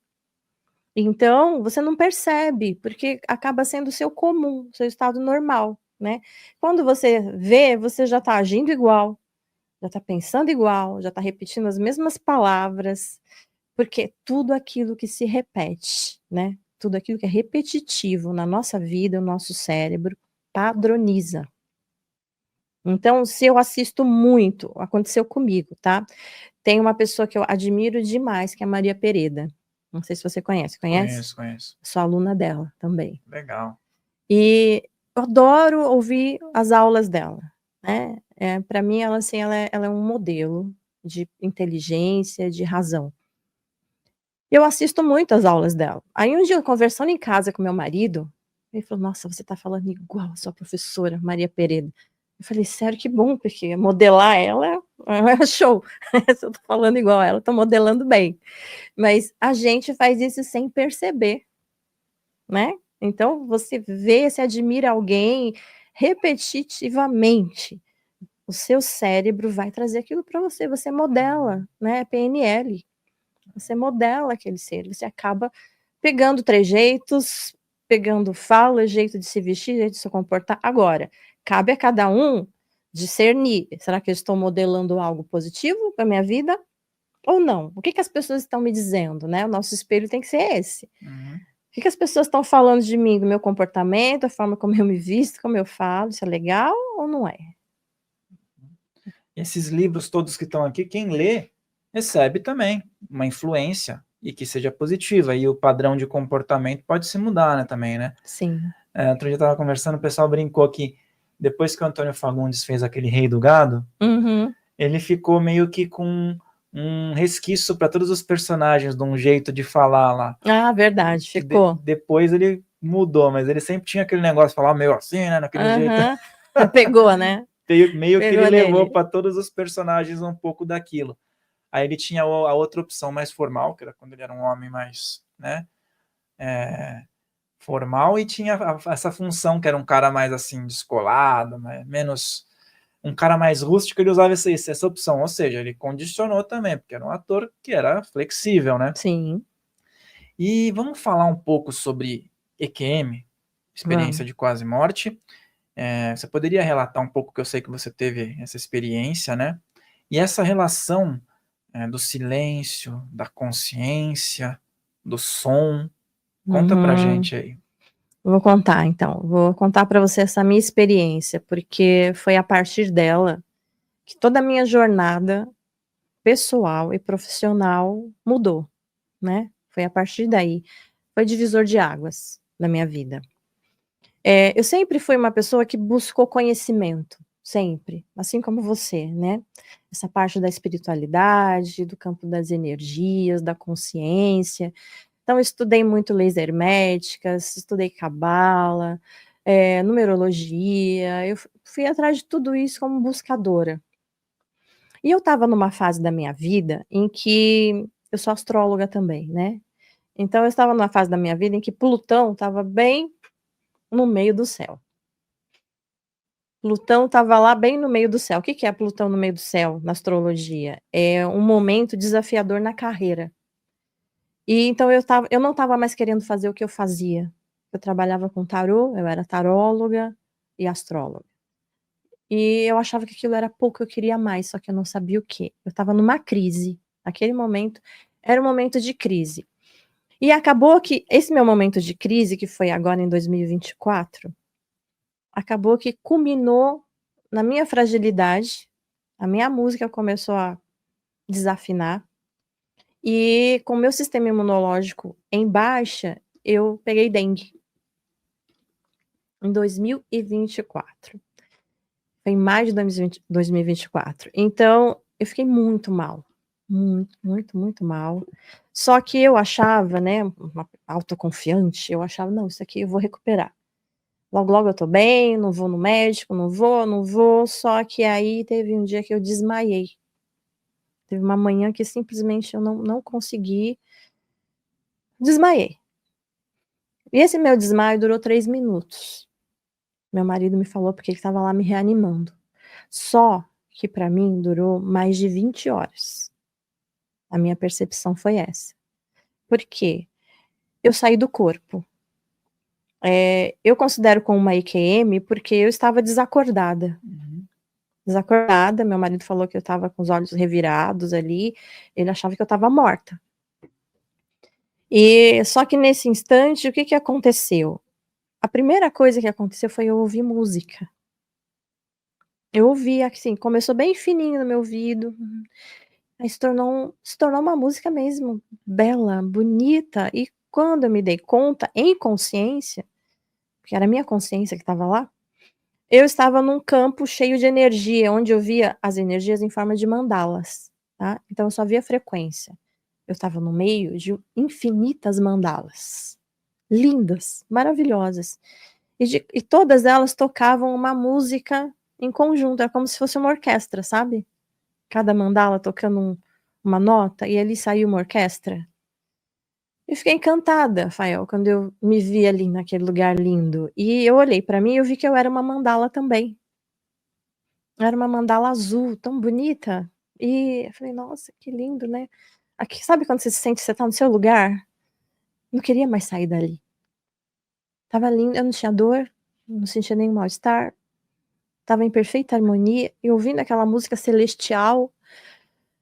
Então, você não percebe, porque acaba sendo o seu comum, o seu estado normal, né? Quando você vê, você já está agindo igual, já está pensando igual, já está repetindo as mesmas palavras, porque tudo aquilo que se repete, né? Tudo aquilo que é repetitivo na nossa vida, o nosso cérebro padroniza. Então, se eu assisto muito, aconteceu comigo, tá? Tem uma pessoa que eu admiro demais, que é a Maria Pereda. Não sei se você conhece. Conhece?
Conheço.
Sou aluna dela também.
Legal.
E eu adoro ouvir as aulas dela, né? Para mim, ela, assim, ela é um modelo de inteligência, de razão. Eu assisto muito as aulas dela. Aí um dia, conversando em casa com meu marido, ele falou, nossa, você tá falando igual a sua professora, Maria Pereda. Eu falei, sério, que bom, porque modelar ela é show. Se eu tô falando igual a ela, tô modelando bem. Mas a gente faz isso sem perceber, né? Então, você vê, você admira alguém repetitivamente. O seu cérebro vai trazer aquilo para você, você modela, né? PNL. Você modela aquele ser, você acaba pegando trejeitos, pegando fala, jeito de se vestir, jeito de se comportar. Agora, cabe a cada um discernir. Será que eu estou modelando algo positivo para minha vida ou não? O que as pessoas estão me dizendo, né? O nosso espelho tem que ser esse.
Uhum.
O que as pessoas estão falando de mim, do meu comportamento, a forma como eu me visto, como eu falo, isso é legal ou não é?
Esses livros todos que estão aqui, quem lê, recebe também uma influência e que seja positiva. E o padrão de comportamento pode se mudar, né, também, né?
Sim.
Outro dia eu estava conversando, o pessoal brincou que depois que o Antônio Fagundes fez aquele Rei do Gado, ele ficou meio que com um resquício para todos os personagens, de um jeito de falar lá.
Ah, verdade, ficou.
Depois ele mudou, mas ele sempre tinha aquele negócio de falar meio assim, né, naquele jeito.
Pegou, né?
Meio
Pegou
que ele levou
nele.
para todos os personagens um pouco daquilo. Aí ele tinha a outra opção mais formal, que era quando ele era um homem mais, né, formal, e tinha essa função que era um cara mais assim, descolado, menos um cara mais rústico, ele usava essa opção, ou seja, ele condicionou também, porque era um ator que era flexível, né?
Sim.
E vamos falar um pouco sobre EQM, experiência de quase morte. Você poderia relatar um pouco, que eu sei que você teve essa experiência, né? E essa relação do silêncio, da consciência, do som. Conta pra gente aí.
Vou contar, então. Vou contar para você essa minha experiência, porque foi a partir dela que toda a minha jornada pessoal e profissional mudou, né? Foi a partir daí. Foi divisor de águas na minha vida. Eu sempre fui uma pessoa que buscou conhecimento, sempre, assim como você, né? Essa parte da espiritualidade, do campo das energias, da consciência. Então, eu estudei muito leis herméticas, estudei cabala, numerologia, eu fui atrás de tudo isso como buscadora. E eu estava numa fase da minha vida em que eu sou astróloga também, né? Então, eu estava numa fase da minha vida em que Plutão estava bem no meio do céu. Plutão estava lá bem no meio do céu. O que é Plutão no meio do céu na astrologia? É um momento desafiador na carreira. E então eu não estava mais querendo fazer o que eu fazia. Eu trabalhava com tarô, eu era taróloga e astróloga. E eu achava que aquilo era pouco, eu queria mais, só que eu não sabia o quê. Eu estava numa crise. Naquele momento, era um momento de crise. E acabou que esse meu momento de crise, que foi agora em 2024, acabou que culminou na minha fragilidade, a minha música começou a desafinar, e com o meu sistema imunológico em baixa, eu peguei dengue. Em 2024. Foi em maio de 2024. Então, eu fiquei muito mal. Muito, muito, muito mal. Só que eu achava, né, autoconfiante, eu achava, não, isso aqui eu vou recuperar. Logo, logo eu tô bem, não vou no médico, não vou. Só que aí teve um dia que eu desmaiei. Teve uma manhã que simplesmente eu não consegui. Desmaiei. E esse meu desmaio durou 3 minutos. Meu marido me falou porque ele estava lá me reanimando. Só que para mim durou mais de 20 horas. A minha percepção foi essa. Por quê? Eu saí do corpo. Eu considero como uma IQM porque eu estava desacordada. Desacordada, meu marido falou que eu estava com os olhos revirados ali, ele achava que eu estava morta. E só que nesse instante, o que aconteceu? A primeira coisa que aconteceu foi eu ouvir música. Eu ouvi, assim, começou bem fininho no meu ouvido, aí se tornou uma música mesmo bela, bonita, e quando eu me dei conta, em consciência, que era a minha consciência que estava lá, eu estava num campo cheio de energia, onde eu via as energias em forma de mandalas, tá? Então eu só via frequência. Eu estava no meio de infinitas mandalas, lindas, maravilhosas, e todas elas tocavam uma música em conjunto, era como se fosse uma orquestra, sabe? Cada mandala tocando uma nota, e ali saiu uma orquestra. Eu fiquei encantada, Rafael, quando eu me vi ali naquele lugar lindo. E eu olhei para mim e eu vi que eu era uma mandala também. Era uma mandala azul, tão bonita. E eu falei, nossa, que lindo, né? Aqui, sabe quando você se sente que você tá no seu lugar? Não queria mais sair dali. Tava lindo, eu não tinha dor, não sentia nenhum mal-estar. Tava em perfeita harmonia, e ouvindo aquela música celestial.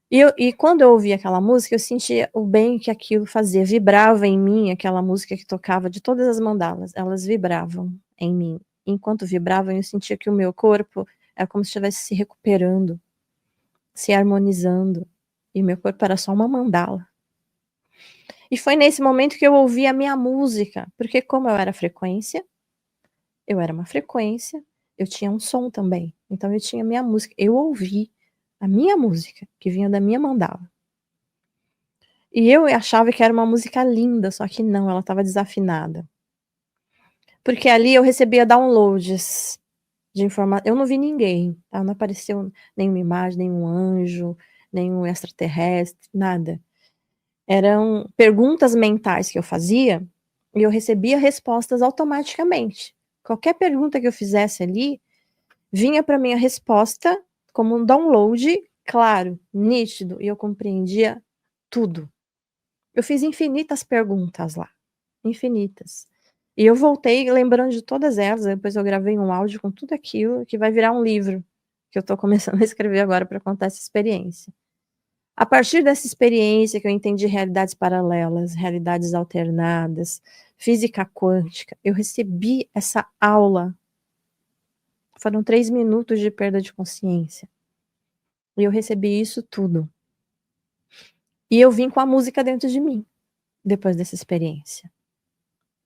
E quando eu ouvia aquela música, eu sentia o bem que aquilo fazia. Vibrava em mim aquela música que tocava de todas as mandalas. Elas vibravam em mim. Enquanto vibravam, eu sentia que o meu corpo era como se estivesse se recuperando, se harmonizando. E meu corpo era só uma mandala. E foi nesse momento que eu ouvi a minha música. Porque como eu era frequência, eu era uma frequência, eu tinha um som também. Então eu tinha minha música. Eu ouvi a minha música, que vinha da minha mandala. E eu achava que era uma música linda, só que não, ela estava desafinada. Porque ali eu recebia downloads de informação. Eu não vi ninguém, tá? Não apareceu nenhuma imagem, nenhum anjo, nenhum extraterrestre, nada. Eram perguntas mentais que eu fazia e eu recebia respostas automaticamente. Qualquer pergunta que eu fizesse ali, vinha para mim a resposta como um download claro, nítido, e eu compreendia tudo. Eu fiz infinitas perguntas lá, infinitas. E eu voltei lembrando de todas elas, depois eu gravei um áudio com tudo aquilo, que vai virar um livro, que eu estou começando a escrever agora para contar essa experiência. A partir dessa experiência que eu entendi realidades paralelas, realidades alternadas, física quântica, eu recebi essa aula. Foram 3 minutos de perda de consciência. E eu recebi isso tudo. E eu vim com a música dentro de mim, depois dessa experiência.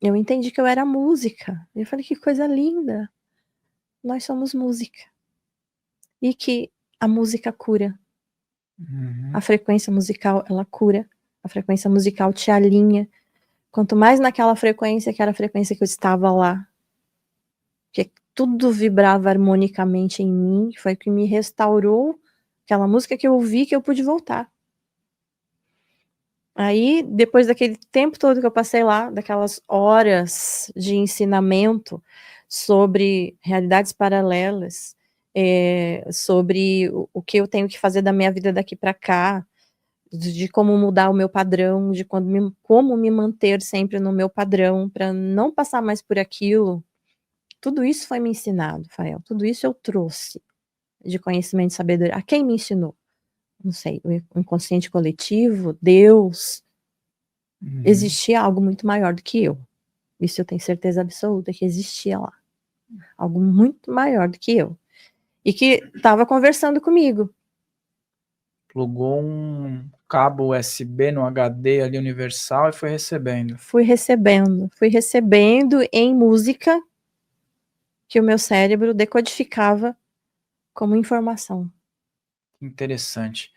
Eu entendi que eu era música. Eu falei, que coisa linda. Nós somos música. E que a música cura. A frequência musical, ela cura. A frequência musical te alinha. Quanto mais naquela frequência, que era a frequência que eu estava lá, que tudo vibrava harmonicamente em mim, foi o que me restaurou aquela música que eu ouvi, que eu pude voltar. Aí, depois daquele tempo todo que eu passei lá, daquelas horas de ensinamento sobre realidades paralelas, sobre o que eu tenho que fazer da minha vida daqui para cá, de como mudar o meu padrão, de como me manter sempre no meu padrão, para não passar mais por aquilo, tudo isso foi me ensinado, Fael, tudo isso eu trouxe de conhecimento e sabedoria. A quem me ensinou? Não sei, o inconsciente coletivo, Deus. Existia algo muito maior do que eu. Isso eu tenho certeza absoluta que existia lá. Algo muito maior do que eu. E que estava conversando comigo.
Plugou um cabo USB no HD ali universal e foi recebendo.
Fui recebendo em música que o meu cérebro decodificava como informação.
Interessante.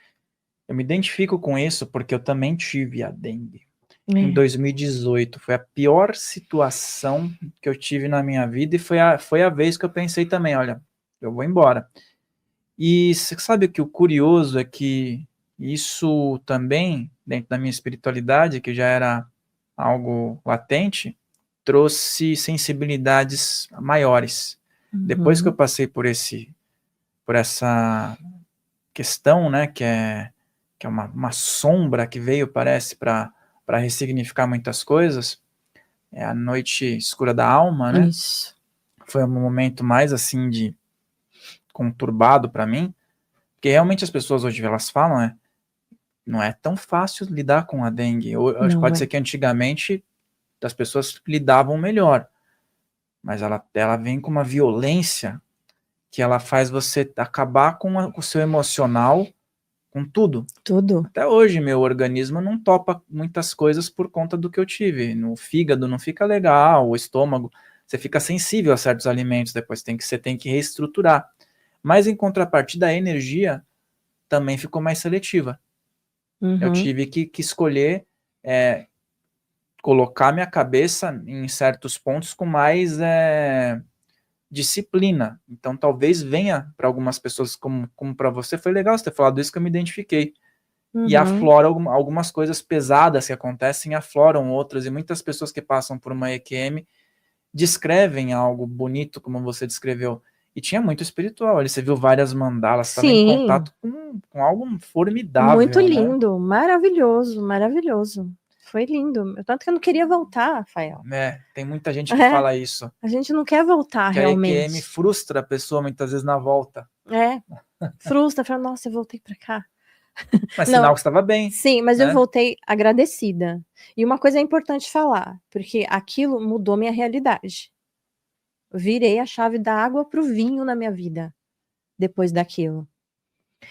Eu me identifico com isso porque eu também tive a dengue. Em 2018, foi a pior situação que eu tive na minha vida e foi a vez que eu pensei também, olha, eu vou embora. E você sabe que o curioso é que isso também, dentro da minha espiritualidade, que já era algo latente, trouxe sensibilidades maiores. Depois que eu passei por essa questão, né, que é uma sombra que veio, parece, para ressignificar muitas coisas, é a noite escura da alma, né?
Isso.
Foi um momento mais, assim, de conturbado para mim, porque realmente as pessoas hoje, elas falam, não é tão fácil lidar com a dengue. Pode ser que antigamente as pessoas lidavam melhor, mas ela vem com uma violência que ela faz você acabar com o seu emocional, com tudo.
Tudo.
Até hoje, meu organismo não topa muitas coisas por conta do que eu tive. No fígado não fica legal, o estômago, você fica sensível a certos alimentos, depois você tem que reestruturar. Mas em contrapartida, a energia também ficou mais seletiva. Eu tive que escolher colocar minha cabeça em certos pontos com mais disciplina. Então talvez venha para algumas pessoas, como para você, foi legal você ter falado isso, que eu me identifiquei. E aflora algumas coisas pesadas que acontecem, afloram outras, e muitas pessoas que passam por uma EQM descrevem algo bonito, como você descreveu. E tinha muito espiritual, ali você viu várias mandalas, estava em contato com algo formidável.
Muito
né?
lindo, maravilhoso, maravilhoso. Foi lindo. Tanto que eu não queria voltar, Rafael.
Tem muita gente que fala isso.
A gente não quer voltar,
que
realmente.
A EQM frustra a pessoa muitas vezes na volta.
Frustra, fala, nossa, eu voltei pra cá.
Mas sinal que estava bem.
Sim, mas eu voltei agradecida. E uma coisa é importante falar, porque aquilo mudou minha realidade. Eu virei a chave da água pro vinho na minha vida, depois daquilo.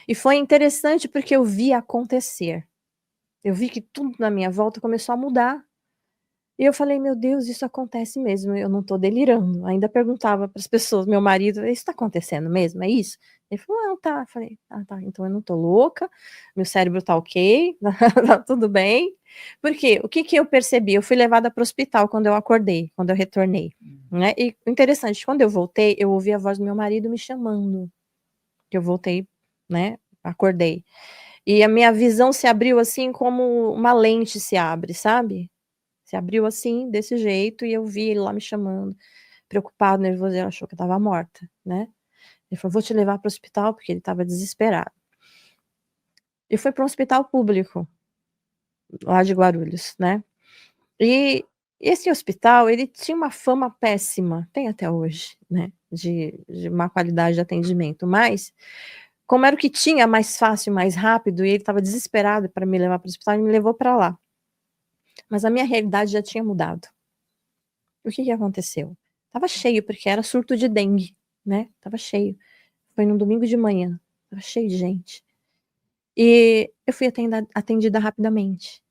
E foi interessante porque eu vi acontecer. Eu vi que tudo na minha volta começou a mudar. E eu falei, meu Deus, isso acontece mesmo, eu não tô delirando. Ainda perguntava para as pessoas, meu marido, isso tá acontecendo mesmo, é isso? Ele falou, não, tá. Eu falei, tá, então eu não tô louca, meu cérebro tá ok, tá tudo bem. Porque o que eu percebi? Eu fui levada para o hospital quando eu acordei, quando eu retornei. Né? E o interessante, quando eu voltei, eu ouvi a voz do meu marido me chamando. Eu voltei, né? Acordei. E a minha visão se abriu assim como uma lente se abre, sabe? Se abriu assim, desse jeito, e eu vi ele lá me chamando, preocupado, nervoso, ele achou que eu tava morta, né? Ele falou, vou te levar para o hospital, porque ele tava desesperado. E foi para um hospital público, lá de Guarulhos, né? E esse hospital, ele tinha uma fama péssima, tem até hoje, né? De má qualidade de atendimento, mas como era o que tinha mais fácil, mais rápido, e ele estava desesperado para me levar para o hospital, ele me levou para lá. Mas a minha realidade já tinha mudado. O que aconteceu? Tava cheio, porque era surto de dengue, né? Tava cheio. Foi num domingo de manhã. Tava cheio de gente. E eu fui atendida rapidamente.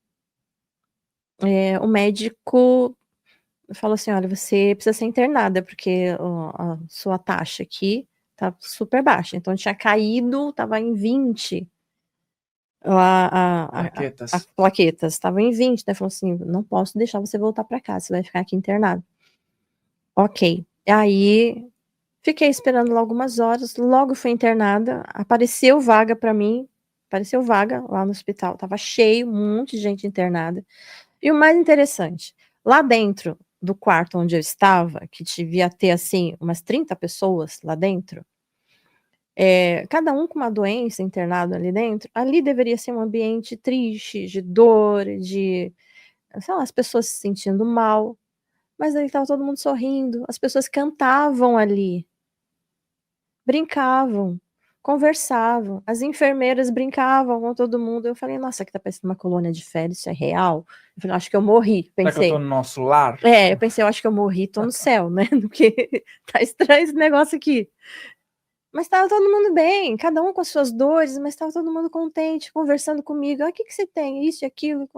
O médico falou assim, olha, você precisa ser internada, porque a sua taxa aqui tá super baixa. Então tinha caído, tava em 20. As plaquetas estavam em 20, né? Falou assim, não posso deixar você voltar para casa, você vai ficar aqui internado. Ok. Aí fiquei esperando lá algumas horas, logo fui internada, apareceu vaga para mim, apareceu vaga lá no hospital, tava cheio, um monte de gente internada. E o mais interessante, lá dentro do quarto onde eu estava, que devia ter assim umas 30 pessoas lá dentro, cada um com uma doença internado ali dentro, ali deveria ser um ambiente triste, de dor, de, sei lá, as pessoas se sentindo mal, mas aí estava todo mundo sorrindo, as pessoas cantavam ali, brincavam, conversavam, as enfermeiras brincavam com todo mundo. Eu falei, nossa, aqui tá parecendo uma colônia de férias, isso é real? Eu falei, acho que eu morri, pensei.
Será que eu tô no nosso lar?
Eu pensei, eu acho que eu morri, tô no céu, né? Porque tá estranho esse negócio aqui. Mas tava todo mundo bem, cada um com as suas dores, mas tava todo mundo contente, conversando comigo. O que você tem? Isso e aquilo.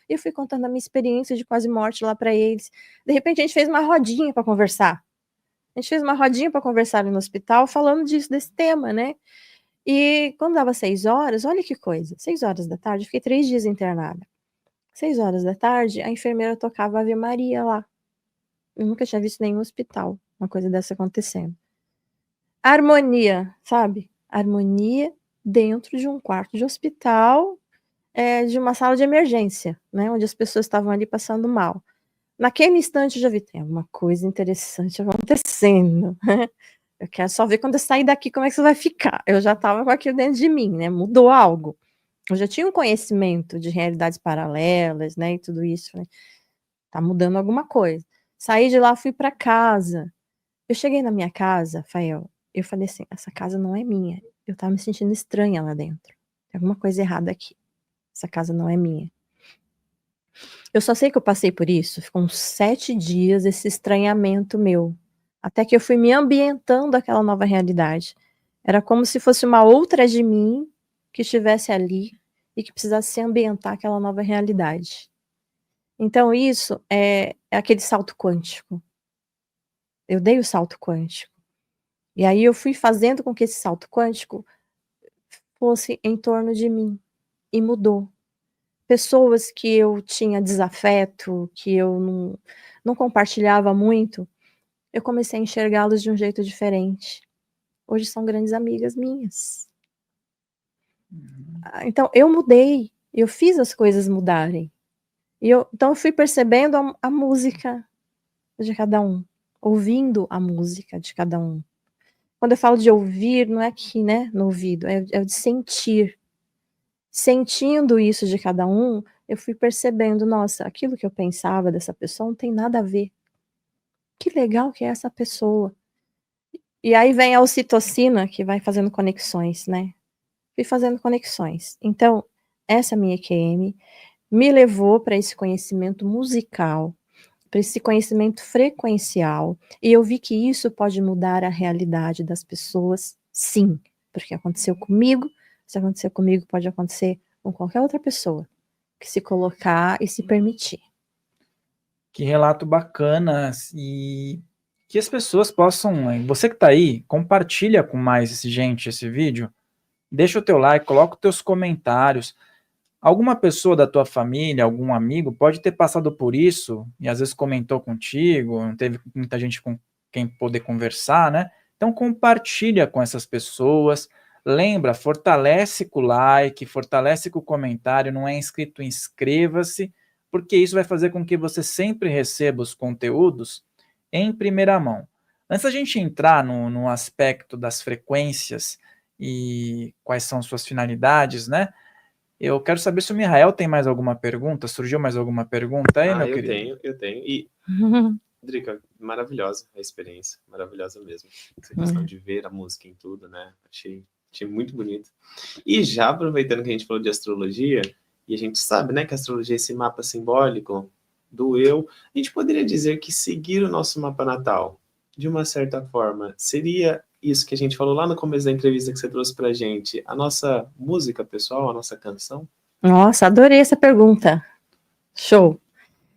E eu fui contando a minha experiência de quase morte lá para eles. De repente a gente fez uma rodinha para conversar. A gente fez uma rodinha para conversar ali no hospital, falando disso, desse tema, né? E quando dava 6 horas, olha que coisa, 6 horas da tarde, fiquei 3 dias internada. 6 horas da tarde, a enfermeira tocava Ave Maria lá. Eu nunca tinha visto nenhum hospital uma coisa dessa acontecendo. Harmonia, sabe? Harmonia dentro de um quarto de hospital, de uma sala de emergência, né? Onde as pessoas estavam ali passando mal. Naquele instante eu já vi, tem alguma coisa interessante acontecendo. Eu quero só ver quando eu sair daqui como é que você vai ficar. Eu já estava com aquilo dentro de mim, né? Mudou algo. Eu já tinha um conhecimento de realidades paralelas, né? E tudo isso. Né? Tá mudando alguma coisa. Saí de lá, fui para casa. Eu cheguei na minha casa, Rafael, eu falei assim, essa casa não é minha. Eu tava me sentindo estranha lá dentro. Tem alguma coisa errada aqui. Essa casa não é minha. Eu só sei que eu passei por isso. Ficou uns 7 dias esse estranhamento meu. Até que eu fui me ambientando àquela nova realidade. Era como se fosse uma outra de mim que estivesse ali e que precisasse se ambientar àquela nova realidade. Então isso é aquele salto quântico. Eu dei o salto quântico. E aí eu fui fazendo com que esse salto quântico fosse em torno de mim. E mudou. Pessoas que eu tinha desafeto, que eu não compartilhava muito, eu comecei a enxergá-los de um jeito diferente. Hoje são grandes amigas minhas. Então, eu mudei. Eu fiz as coisas mudarem. Então, eu fui percebendo a música de cada um. Ouvindo a música de cada um. Quando eu falo de ouvir, não é aqui, né, no ouvido, é o de sentir. Sentindo isso de cada um, eu fui percebendo, nossa, aquilo que eu pensava dessa pessoa não tem nada a ver. Que legal que é essa pessoa. E aí vem a ocitocina, que vai fazendo conexões, né? Fui fazendo conexões. Então, essa minha EQM me levou para esse conhecimento musical, para esse conhecimento frequencial, e eu vi que isso pode mudar a realidade das pessoas, sim, porque aconteceu comigo, se acontecer comigo, pode acontecer com qualquer outra pessoa, que se colocar e se permitir.
Que relato bacana, e que as pessoas possam, você que está aí, compartilha com mais gente esse vídeo, deixa o teu like, coloca os teus comentários. Alguma pessoa da tua família, algum amigo, pode ter passado por isso e às vezes comentou contigo, não teve muita gente com quem poder conversar, né? Então compartilha com essas pessoas. Lembra, fortalece com o like, fortalece com o comentário, não é inscrito, inscreva-se, porque isso vai fazer com que você sempre receba os conteúdos em primeira mão. Antes da gente entrar no aspecto das frequências e quais são suas finalidades, né? Eu quero saber se o Mihael tem mais alguma pergunta. Surgiu mais alguma pergunta aí, meu querido?
Eu tenho. E, Drica, maravilhosa a experiência. Maravilhosa mesmo. Essa questão de ver a música em tudo, né? Achei muito bonito. E já aproveitando que a gente falou de astrologia, e a gente sabe, né, que a astrologia é esse mapa simbólico do eu, a gente poderia dizer que seguir o nosso mapa natal, de uma certa forma, seria isso que a gente falou lá no começo da entrevista que você trouxe pra gente, a nossa música pessoal, a nossa canção?
Nossa, adorei essa pergunta. Show.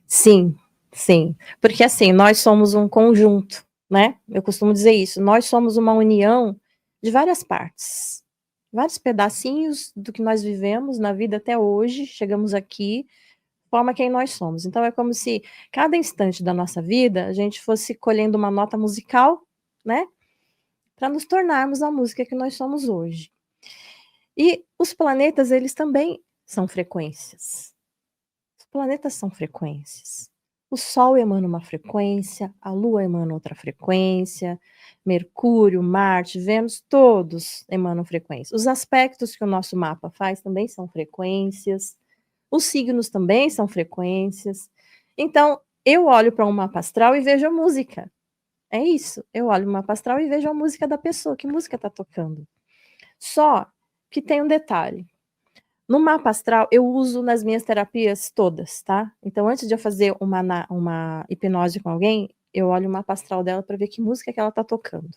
Sim, sim. Porque assim, nós somos um conjunto, né? Eu costumo dizer isso. Nós somos uma união de várias partes. Vários pedacinhos do que nós vivemos na vida até hoje, chegamos aqui, forma quem nós somos. Então é como se cada instante da nossa vida a gente fosse colhendo uma nota musical, né? Para nos tornarmos a música que nós somos hoje. E os planetas, eles também são frequências. Os planetas são frequências. O Sol emana uma frequência, a Lua emana outra frequência, Mercúrio, Marte, Vênus, todos emanam frequência. Os aspectos que o nosso mapa faz também são frequências. Os signos também são frequências. Então, eu olho para um mapa astral e vejo a música. É isso. Eu olho o mapa astral e vejo a música da pessoa. Que música está tocando? Só que tem um detalhe. No mapa astral, eu uso nas minhas terapias todas, tá? Então, antes de eu fazer uma hipnose com alguém, eu olho o mapa astral dela para ver que música que ela tá tocando.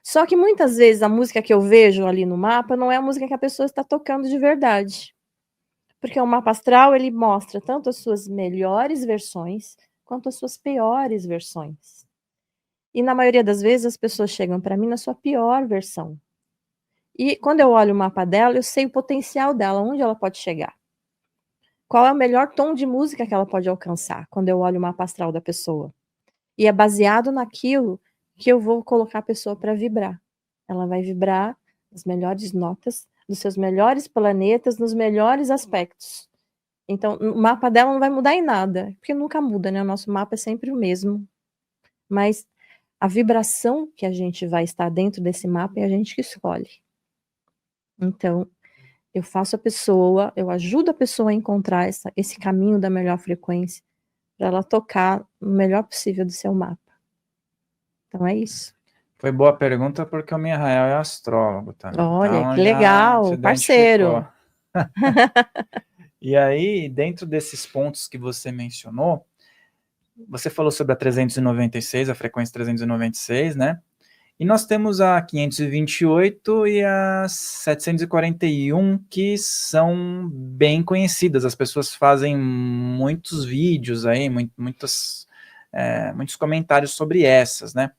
Só que muitas vezes a música que eu vejo ali no mapa não é a música que a pessoa está tocando de verdade. Porque o mapa astral, ele mostra tanto as suas melhores versões quanto as suas piores versões. E na maioria das vezes as pessoas chegam para mim na sua pior versão. E quando eu olho o mapa dela, eu sei o potencial dela, onde ela pode chegar. Qual é o melhor tom de música que ela pode alcançar quando eu olho o mapa astral da pessoa. E é baseado naquilo que eu vou colocar a pessoa para vibrar. Ela vai vibrar as melhores notas, dos seus melhores planetas, nos melhores aspectos. Então, o mapa dela não vai mudar em nada, porque nunca muda, né? O nosso mapa é sempre o mesmo. Mas a vibração que a gente vai estar dentro desse mapa é a gente que escolhe. Então, eu faço a pessoa, eu ajudo a pessoa a encontrar esse caminho da melhor frequência, para ela tocar no melhor possível do seu mapa. Então é isso.
Foi boa pergunta, porque o Mihael é astrólogo também.
Olha,
então,
que legal, parceiro.
E aí, dentro desses pontos que você mencionou, você falou sobre a 396, a frequência 396, né? E nós temos a 528 e a 741, que são bem conhecidas. As pessoas fazem muitos vídeos aí, muitos comentários sobre essas, né?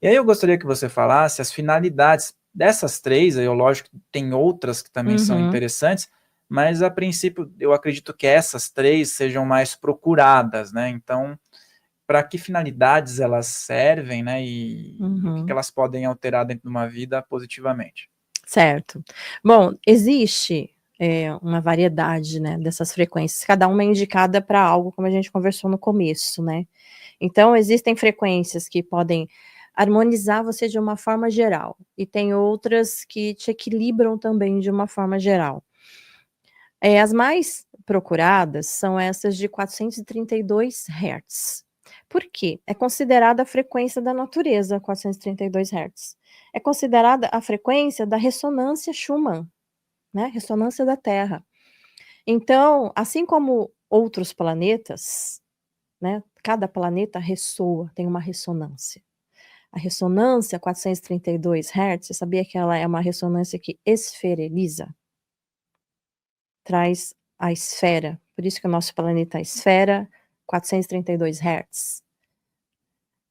E aí eu gostaria que você falasse as finalidades dessas três. Aí, lógico que tem outras que também são interessantes, mas a princípio eu acredito que essas três sejam mais procuradas, né? Então, para que finalidades elas servem, né? E o que elas podem alterar dentro de uma vida positivamente.
Certo. Bom, existe uma variedade, né, dessas frequências. Cada uma é indicada para algo, como a gente conversou no começo, né? Então, existem frequências que podem harmonizar você de uma forma geral, e tem outras que te equilibram também de uma forma geral. As mais procuradas são essas de 432 Hz. Por quê? É considerada a frequência da natureza, 432 Hz. É considerada a frequência da ressonância Schumann, né? Ressonância da Terra. Então, assim como outros planetas, né? Cada planeta ressoa, tem uma ressonância. A ressonância 432 Hz, você sabia que ela é uma ressonância que esfereliza? Traz a esfera, por isso que o nosso planeta é a esfera, 432 Hz.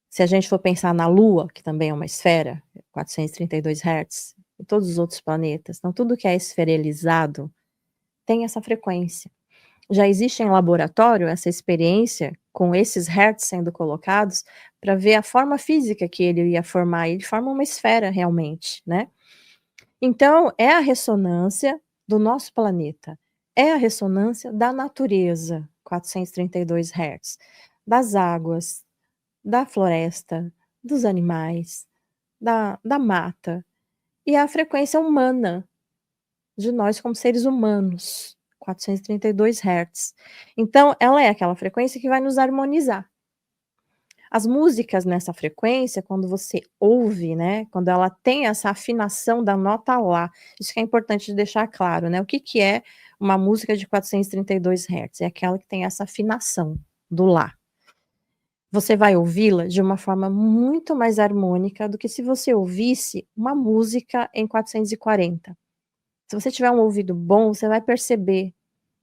Se a gente for pensar na Lua, que também é uma esfera, 432 Hz, e todos os outros planetas, então tudo que é esferelizado tem essa frequência. Já existe em laboratório essa experiência com esses hertz sendo colocados para ver a forma física que ele ia formar. Ele forma uma esfera realmente, né? Então, é a ressonância do nosso planeta. É a ressonância da natureza, 432 Hz, das águas, da floresta, dos animais, da mata. E a frequência humana, de nós como seres humanos, 432 Hz. Então, ela é aquela frequência que vai nos harmonizar. As músicas nessa frequência, quando você ouve, né, quando ela tem essa afinação da nota Lá, isso que é importante de deixar claro, né, o que é uma música de 432 Hz? É aquela que tem essa afinação do Lá. Você vai ouvi-la de uma forma muito mais harmônica do que se você ouvisse uma música em 440. Se você tiver um ouvido bom, você vai perceber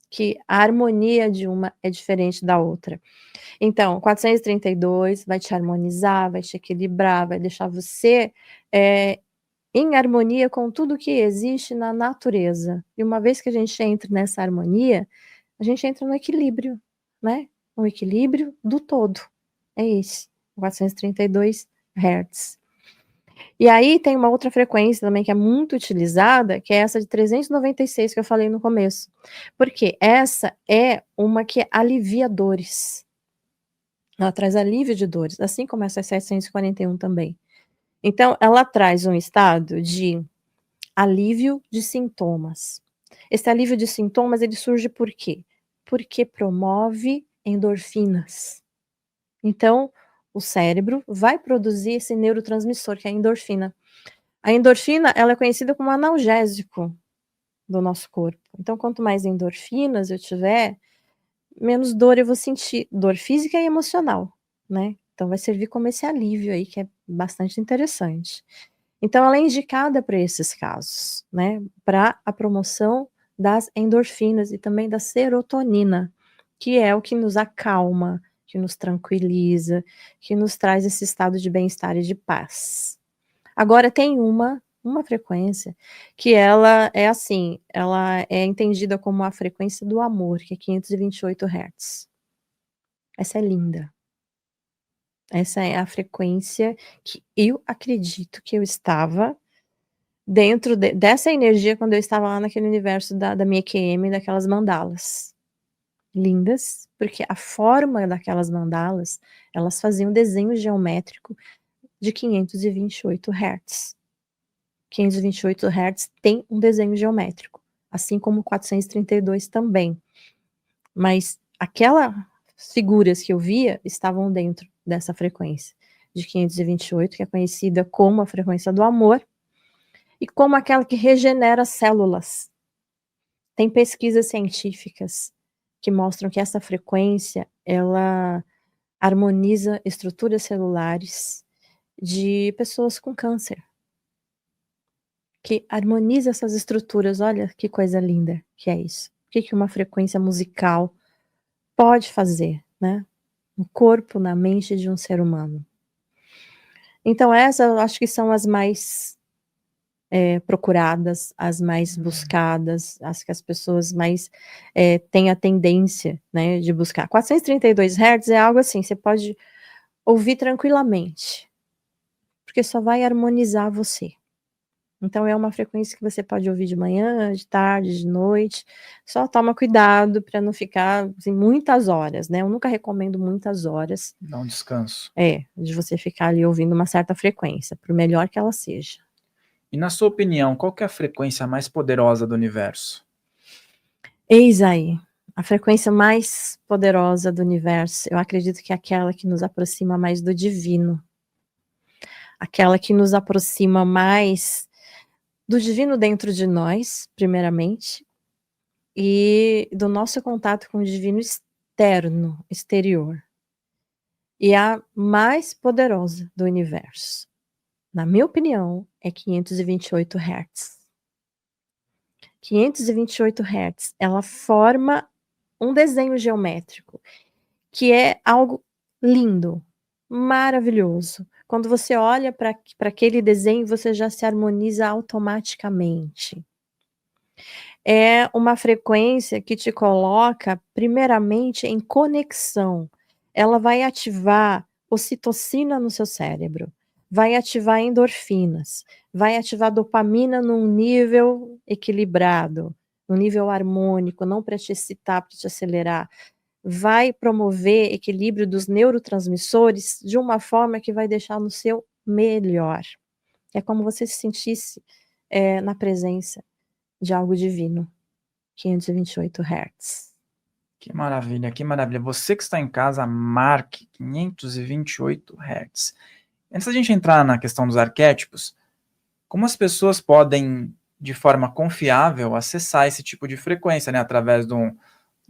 que a harmonia de uma é diferente da outra. Então, 432 vai te harmonizar, vai te equilibrar, vai deixar você em harmonia com tudo que existe na natureza. E uma vez que a gente entra nessa harmonia, a gente entra no equilíbrio, né? No equilíbrio do todo. É esse, 432 Hz. E aí tem uma outra frequência também que é muito utilizada, que é essa de 396 que eu falei no começo. Porque essa é uma que alivia dores. Ela traz alívio de dores, assim como essa 741 também. Então, ela traz um estado de alívio de sintomas. Esse alívio de sintomas, ele surge por quê? Porque promove endorfinas. Então, o cérebro vai produzir esse neurotransmissor, que é a endorfina. A endorfina, ela é conhecida como analgésico do nosso corpo. Então, quanto mais endorfinas eu tiver, menos dor eu vou sentir, dor física e emocional, né? Então, vai servir como esse alívio aí, que é bastante interessante. Então, ela é indicada para esses casos, né? Para a promoção das endorfinas e também da serotonina, que é o que nos acalma, que nos tranquiliza, que nos traz esse estado de bem-estar e de paz. Agora tem uma frequência que ela é assim, ela é entendida como a frequência do amor, que é 528 Hz. Essa é linda. Essa é a frequência que eu acredito que eu estava dentro dessa energia quando eu estava lá naquele universo da minha EQM, daquelas mandalas. Lindas, porque a forma daquelas mandalas, elas faziam desenho geométrico de 528 Hz. 528 Hz tem um desenho geométrico, assim como 432 também. Mas aquelas figuras que eu via estavam dentro dessa frequência de 528, que é conhecida como a frequência do amor, e como aquela que regenera células. Tem pesquisas científicas que mostram que essa frequência, ela harmoniza estruturas celulares de pessoas com câncer. Que harmoniza essas estruturas. Olha que coisa linda que é isso. O que uma frequência musical pode fazer, né? No corpo, na mente de um ser humano. Então essas eu acho que são as mais procuradas, as mais buscadas, as que as pessoas mais têm a tendência, né, de buscar. 432 Hz é algo assim, você pode ouvir tranquilamente, porque só vai harmonizar você. Então é uma frequência que você pode ouvir de manhã, de tarde, de noite. Só toma cuidado para não ficar assim, muitas horas, né? Eu nunca recomendo muitas horas.
Dá um descanso.
De você ficar ali ouvindo uma certa frequência, por melhor que ela seja.
E na sua opinião, qual que é a frequência mais poderosa do universo?
Eis aí, a frequência mais poderosa do universo. Eu acredito que é aquela que nos aproxima mais do divino. Aquela que nos aproxima mais do divino dentro de nós, primeiramente, e do nosso contato com o divino externo, exterior. E a mais poderosa do universo, na minha opinião, é 528 Hz. 528 Hz, ela forma um desenho geométrico, que é algo lindo, maravilhoso. Quando você olha para aquele desenho, você já se harmoniza automaticamente. É uma frequência que te coloca, primeiramente, em conexão. Ela vai ativar ocitocina no seu cérebro, vai ativar endorfinas, vai ativar dopamina num nível equilibrado, num nível harmônico, não para te excitar, para te acelerar. Vai promover equilíbrio dos neurotransmissores de uma forma que vai deixar no seu melhor. É como você se sentisse na presença de algo divino. 528 Hz.
Que maravilha, que maravilha. Você que está em casa, marque 528 Hz. Antes da gente entrar na questão dos arquétipos, como as pessoas podem, de forma confiável, acessar esse tipo de frequência, né? Através de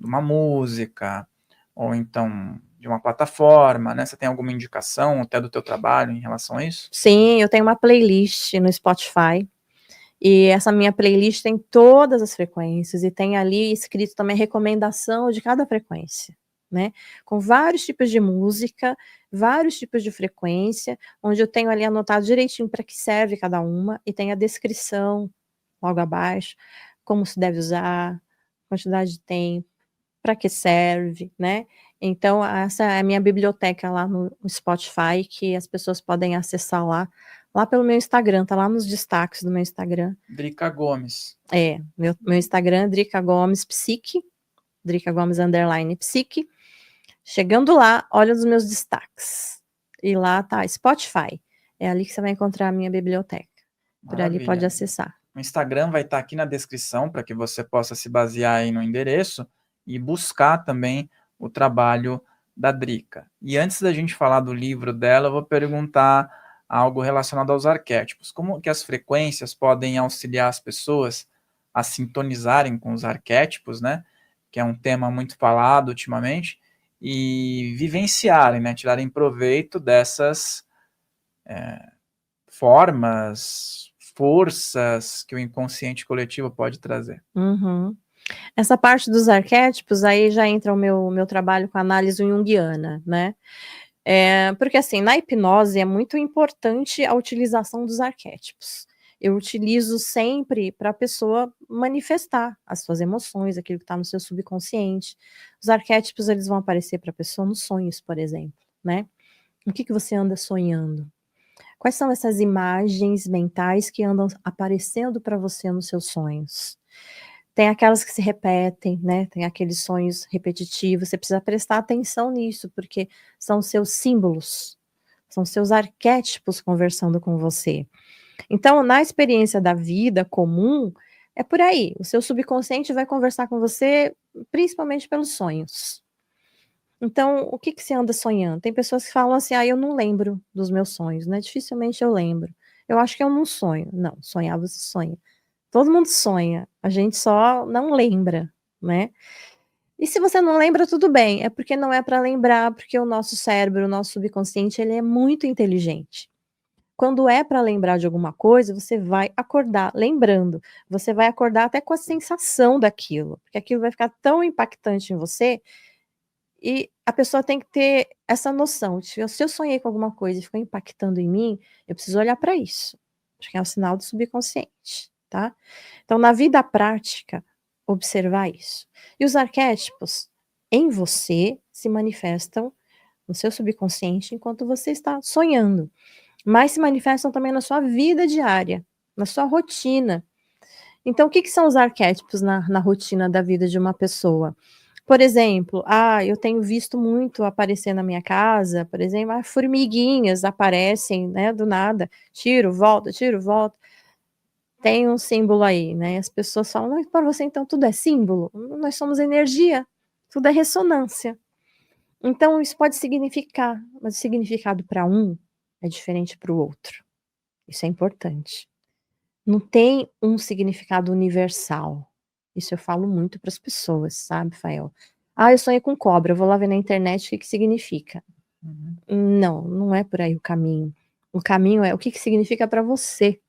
uma música, ou então de uma plataforma, né? Você tem alguma indicação até do teu trabalho em relação a isso?
Sim, eu tenho uma playlist no Spotify, e essa minha playlist tem todas as frequências, e tem ali escrito também recomendação de cada frequência, né? Com vários tipos de música, vários tipos de frequência, onde eu tenho ali anotado direitinho para que serve cada uma, e tem a descrição logo abaixo, como se deve usar, quantidade de tempo, para que serve, né? Então, essa é a minha biblioteca lá no Spotify, que as pessoas podem acessar lá pelo meu Instagram, tá lá nos destaques do meu Instagram.
Drica Gomes.
Meu Instagram é Drica Gomes Psique, Drica Gomes _ Psique. Chegando lá, olha os meus destaques. E lá tá Spotify. É ali que você vai encontrar a minha biblioteca. Por
Maravilha.
ali pode acessar.
O Instagram vai estar aqui na descrição para que você possa se basear aí no endereço e buscar também o trabalho da Drica. E antes da gente falar do livro dela, eu vou perguntar algo relacionado aos arquétipos. Como que as frequências podem auxiliar as pessoas a sintonizarem com os arquétipos, né? Que é um tema muito falado ultimamente, e vivenciarem, né? Tirarem proveito dessas formas, forças que o inconsciente coletivo pode trazer.
Uhum. Essa parte dos arquétipos, aí já entra o meu trabalho com a análise junguiana, né? Porque, assim, na hipnose é muito importante a utilização dos arquétipos. Eu utilizo sempre para a pessoa manifestar as suas emoções, aquilo que está no seu subconsciente. Os arquétipos, eles vão aparecer para a pessoa nos sonhos, por exemplo, né? O que você anda sonhando? Quais são essas imagens mentais que andam aparecendo para você nos seus sonhos? Tem aquelas que se repetem, né? Tem aqueles sonhos repetitivos. Você precisa prestar atenção nisso, porque são seus símbolos, são seus arquétipos conversando com você. Então, na experiência da vida comum, é por aí. O seu subconsciente vai conversar com você, principalmente pelos sonhos. Então, o que você anda sonhando? Tem pessoas que falam assim, eu não lembro dos meus sonhos, né? Dificilmente eu lembro. Eu acho que eu não sonho. Não, sonhar você sonha. Todo mundo sonha, a gente só não lembra, né? E se você não lembra, tudo bem, é porque não é para lembrar, porque o nosso cérebro, o nosso subconsciente, ele é muito inteligente. Quando é para lembrar de alguma coisa, você vai acordar lembrando. Você vai acordar até com a sensação daquilo, porque aquilo vai ficar tão impactante em você. E a pessoa tem que ter essa noção. Se eu sonhei com alguma coisa e ficou impactando em mim, eu preciso olhar para isso. Acho que é um sinal do subconsciente, tá? Então, na vida prática, observar isso. E os arquétipos em você se manifestam no seu subconsciente enquanto você está sonhando. Mas se manifestam também na sua vida diária, na sua rotina. Então, o que são os arquétipos na rotina da vida de uma pessoa? Por exemplo, eu tenho visto muito aparecer na minha casa, por exemplo, formiguinhas aparecem, né, do nada, tiro, volta, tem um símbolo aí, né, as pessoas falam, para você então tudo é símbolo? Nós somos energia, tudo é ressonância. Então isso pode significar, mas o significado para um é diferente para o outro. Isso é importante. Não tem um significado universal. Isso eu falo muito para as pessoas, sabe, Fael? Eu sonhei com cobra, eu vou lá ver na internet o que significa. Não é por aí o caminho. O caminho é o que significa para você.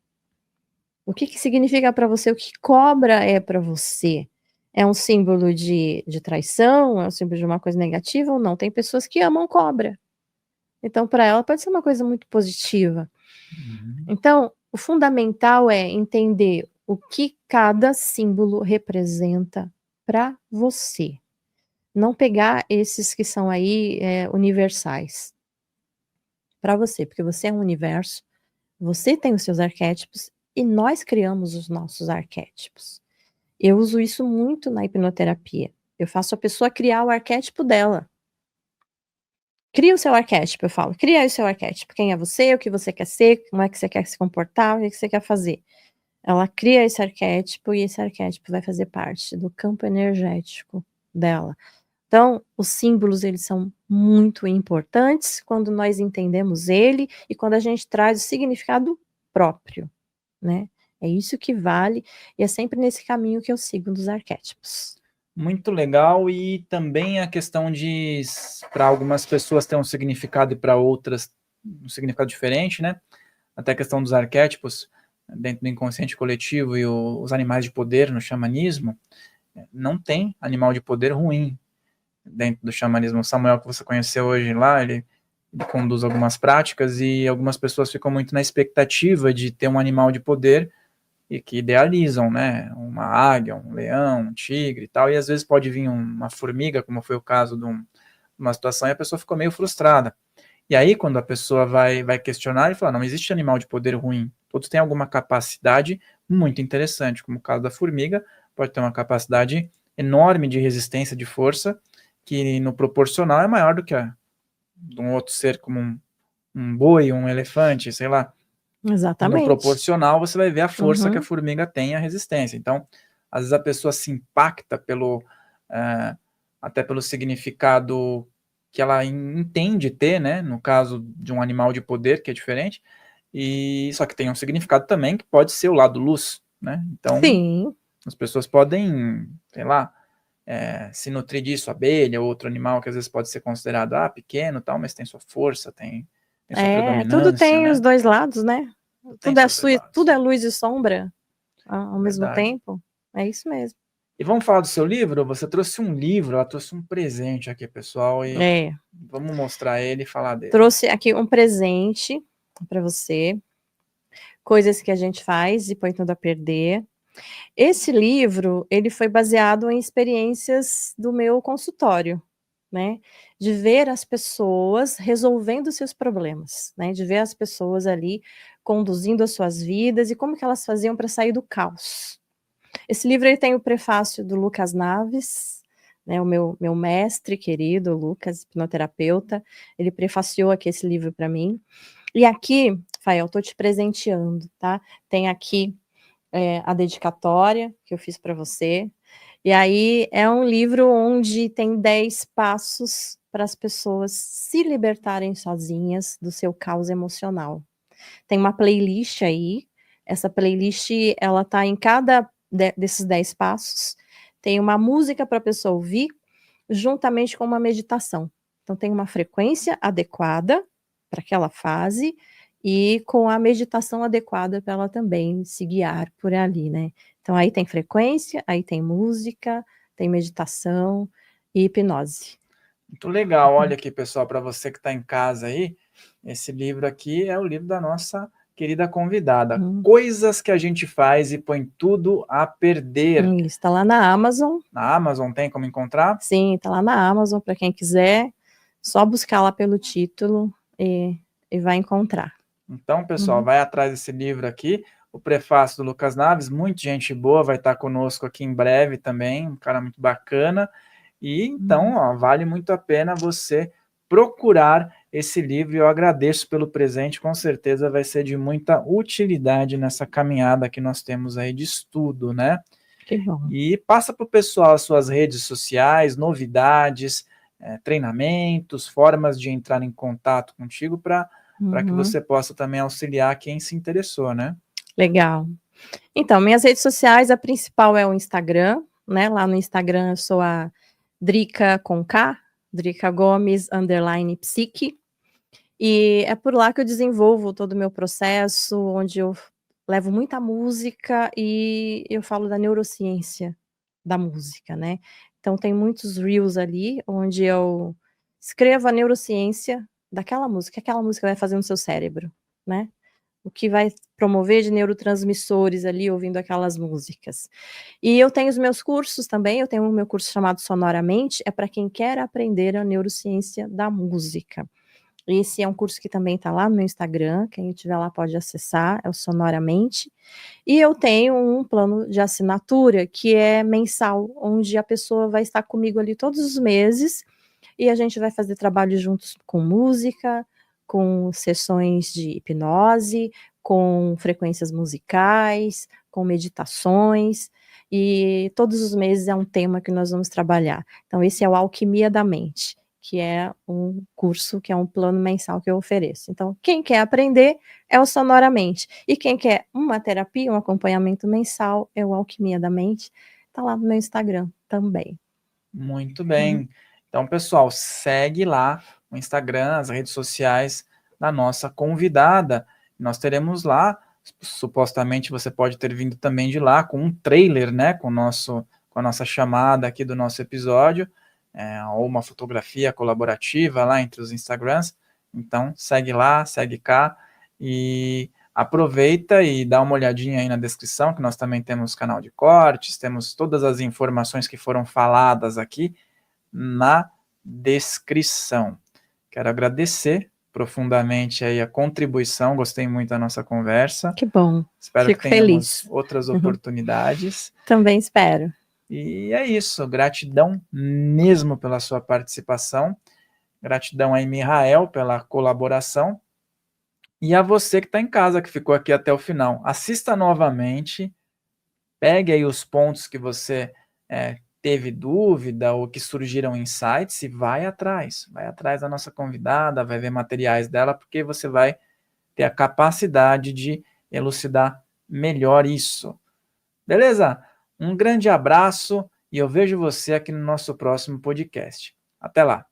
O que significa para você? O que cobra é para você? É um símbolo de traição? É um símbolo de uma coisa negativa ou não? Tem pessoas que amam cobra. Então, para ela, pode ser uma coisa muito positiva. Então, o fundamental é entender o que cada símbolo representa para você. Não pegar esses que são aí universais. Para você, porque você é um universo, você tem os seus arquétipos e nós criamos os nossos arquétipos. Eu uso isso muito na hipnoterapia. Eu faço a pessoa criar o arquétipo dela. Cria o seu arquétipo, eu falo. Cria aí o seu arquétipo. Quem é você, o que você quer ser, como é que você quer se comportar, o que você quer fazer. Ela cria esse arquétipo e esse arquétipo vai fazer parte do campo energético dela. Então, os símbolos, eles são muito importantes quando nós entendemos ele e quando a gente traz o significado próprio, né? É isso que vale e é sempre nesse caminho que eu sigo dos arquétipos.
Muito legal, e também a questão de, para algumas pessoas ter um significado e para outras um significado diferente, né? Até a questão dos arquétipos dentro do inconsciente coletivo e os animais de poder no xamanismo, não tem animal de poder ruim dentro do xamanismo. O Samuel que você conheceu hoje lá, ele conduz algumas práticas e algumas pessoas ficam muito na expectativa de ter um animal de poder e que idealizam, né, uma águia, um leão, um tigre e tal, e às vezes pode vir uma formiga, como foi o caso de uma situação, e a pessoa ficou meio frustrada. E aí, quando a pessoa vai questionar, ele fala, não existe animal de poder ruim, todos têm alguma capacidade muito interessante, como o caso da formiga, pode ter uma capacidade enorme de resistência, de força, que no proporcional é maior do que de um outro ser, como um boi, um elefante, sei lá.
Exatamente.
No proporcional, você vai ver a força que a formiga tem e a resistência. Então, às vezes a pessoa se impacta até pelo significado que ela entende ter, né? No caso de um animal de poder, que é diferente, e só que tem um significado também que pode ser o lado luz, né? Então,
sim,
as pessoas podem, sei lá, se nutrir disso, abelha, ou outro animal que às vezes pode ser considerado pequeno, tal, mas tem sua força, tem sua predominância.
Tudo tem, né, os dois lados, né? Tudo é luz e sombra ao mesmo tempo. É isso mesmo.
E vamos falar do seu livro? Você trouxe um livro, ela trouxe um presente aqui, pessoal, e vamos mostrar ele e falar dele.
Trouxe aqui um presente para você, coisas que a gente faz e põe tudo a perder. Esse livro, ele foi baseado em experiências do meu consultório, né? De ver as pessoas resolvendo seus problemas, né? De ver as pessoas ali conduzindo as suas vidas e como que elas faziam para sair do caos. Esse livro ele tem o prefácio do Lucas Naves, né, o meu mestre querido, Lucas, hipnoterapeuta, ele prefaciou aqui esse livro para mim. E aqui, Fael, estou te presenteando, tá? Tem aqui a dedicatória que eu fiz para você. E aí é um livro onde tem 10 passos para as pessoas se libertarem sozinhas do seu caos emocional. Tem uma playlist aí, essa playlist ela tá em cada desses 10 passos, tem uma música para a pessoa ouvir, juntamente com uma meditação. Então tem uma frequência adequada para aquela fase e com a meditação adequada para ela também se guiar por ali, né? Então aí tem frequência, aí tem música, tem meditação e hipnose.
Muito legal. Olha aqui, pessoal, para você que está em casa aí, esse livro aqui é o livro da nossa querida convidada. Coisas que a gente faz e põe tudo a perder.
Está lá na Amazon.
Na Amazon tem como encontrar?
Sim, está lá na Amazon para quem quiser. Só buscar lá pelo título e vai encontrar.
Então, pessoal, vai atrás desse livro aqui. O prefácio do Lucas Naves, muita gente boa, vai estar conosco aqui em breve também, um cara muito bacana. E então, ó, vale muito a pena você procurar esse livro. Eu agradeço pelo presente, com certeza vai ser de muita utilidade nessa caminhada que nós temos aí de estudo, né?
Que bom.
E passa para o pessoal as suas redes sociais, novidades, treinamentos, formas de entrar em contato contigo para que você possa também auxiliar quem se interessou, né?
Legal. Então, minhas redes sociais, a principal é o Instagram, né? Lá no Instagram eu sou a Drica com K, Drica Gomes, _psique. E é por lá que eu desenvolvo todo o meu processo, onde eu levo muita música e eu falo da neurociência da música, né? Então tem muitos reels ali, onde eu escrevo a neurociência daquela música, que aquela música vai fazer no seu cérebro, né? O que vai promover de neurotransmissores ali, ouvindo aquelas músicas. E eu tenho os meus cursos também, eu tenho o meu curso chamado Sonoramente, é para quem quer aprender a neurociência da música. Esse é um curso que também está lá no meu Instagram, quem estiver lá pode acessar, é o Sonoramente. E eu tenho um plano de assinatura que é mensal, onde a pessoa vai estar comigo ali todos os meses, e a gente vai fazer trabalho juntos com música, com sessões de hipnose, com frequências musicais, com meditações, e todos os meses é um tema que nós vamos trabalhar. Então esse é o Alquimia da Mente, que é um curso, que é um plano mensal que eu ofereço. Então, quem quer aprender é o Sonoramente. E quem quer uma terapia, um acompanhamento mensal, é o Alquimia da Mente. Está lá no meu Instagram também.
Muito bem. Então, pessoal, segue lá o Instagram, as redes sociais da nossa convidada. Nós teremos lá, supostamente você pode ter vindo também de lá, com um trailer, né, com a nossa chamada aqui do nosso episódio, ou uma fotografia colaborativa lá entre os Instagrams. Então, segue lá, segue cá e aproveita e dá uma olhadinha aí na descrição, que nós também temos canal de cortes, temos todas as informações que foram faladas aqui na descrição. Quero agradecer profundamente aí a contribuição, gostei muito da nossa conversa.
Que bom.
Espero
Fico
que tenhamos
feliz.
outras oportunidades.
Também espero.
E é isso, gratidão mesmo pela sua participação, gratidão aí, Mihael, pela colaboração, e a você que está em casa, que ficou aqui até o final. Assista novamente, pegue aí os pontos que você teve dúvida ou que surgiram insights e vai atrás da nossa convidada, vai ver materiais dela, porque você vai ter a capacidade de elucidar melhor isso. Beleza? Um grande abraço e eu vejo você aqui no nosso próximo podcast. Até lá!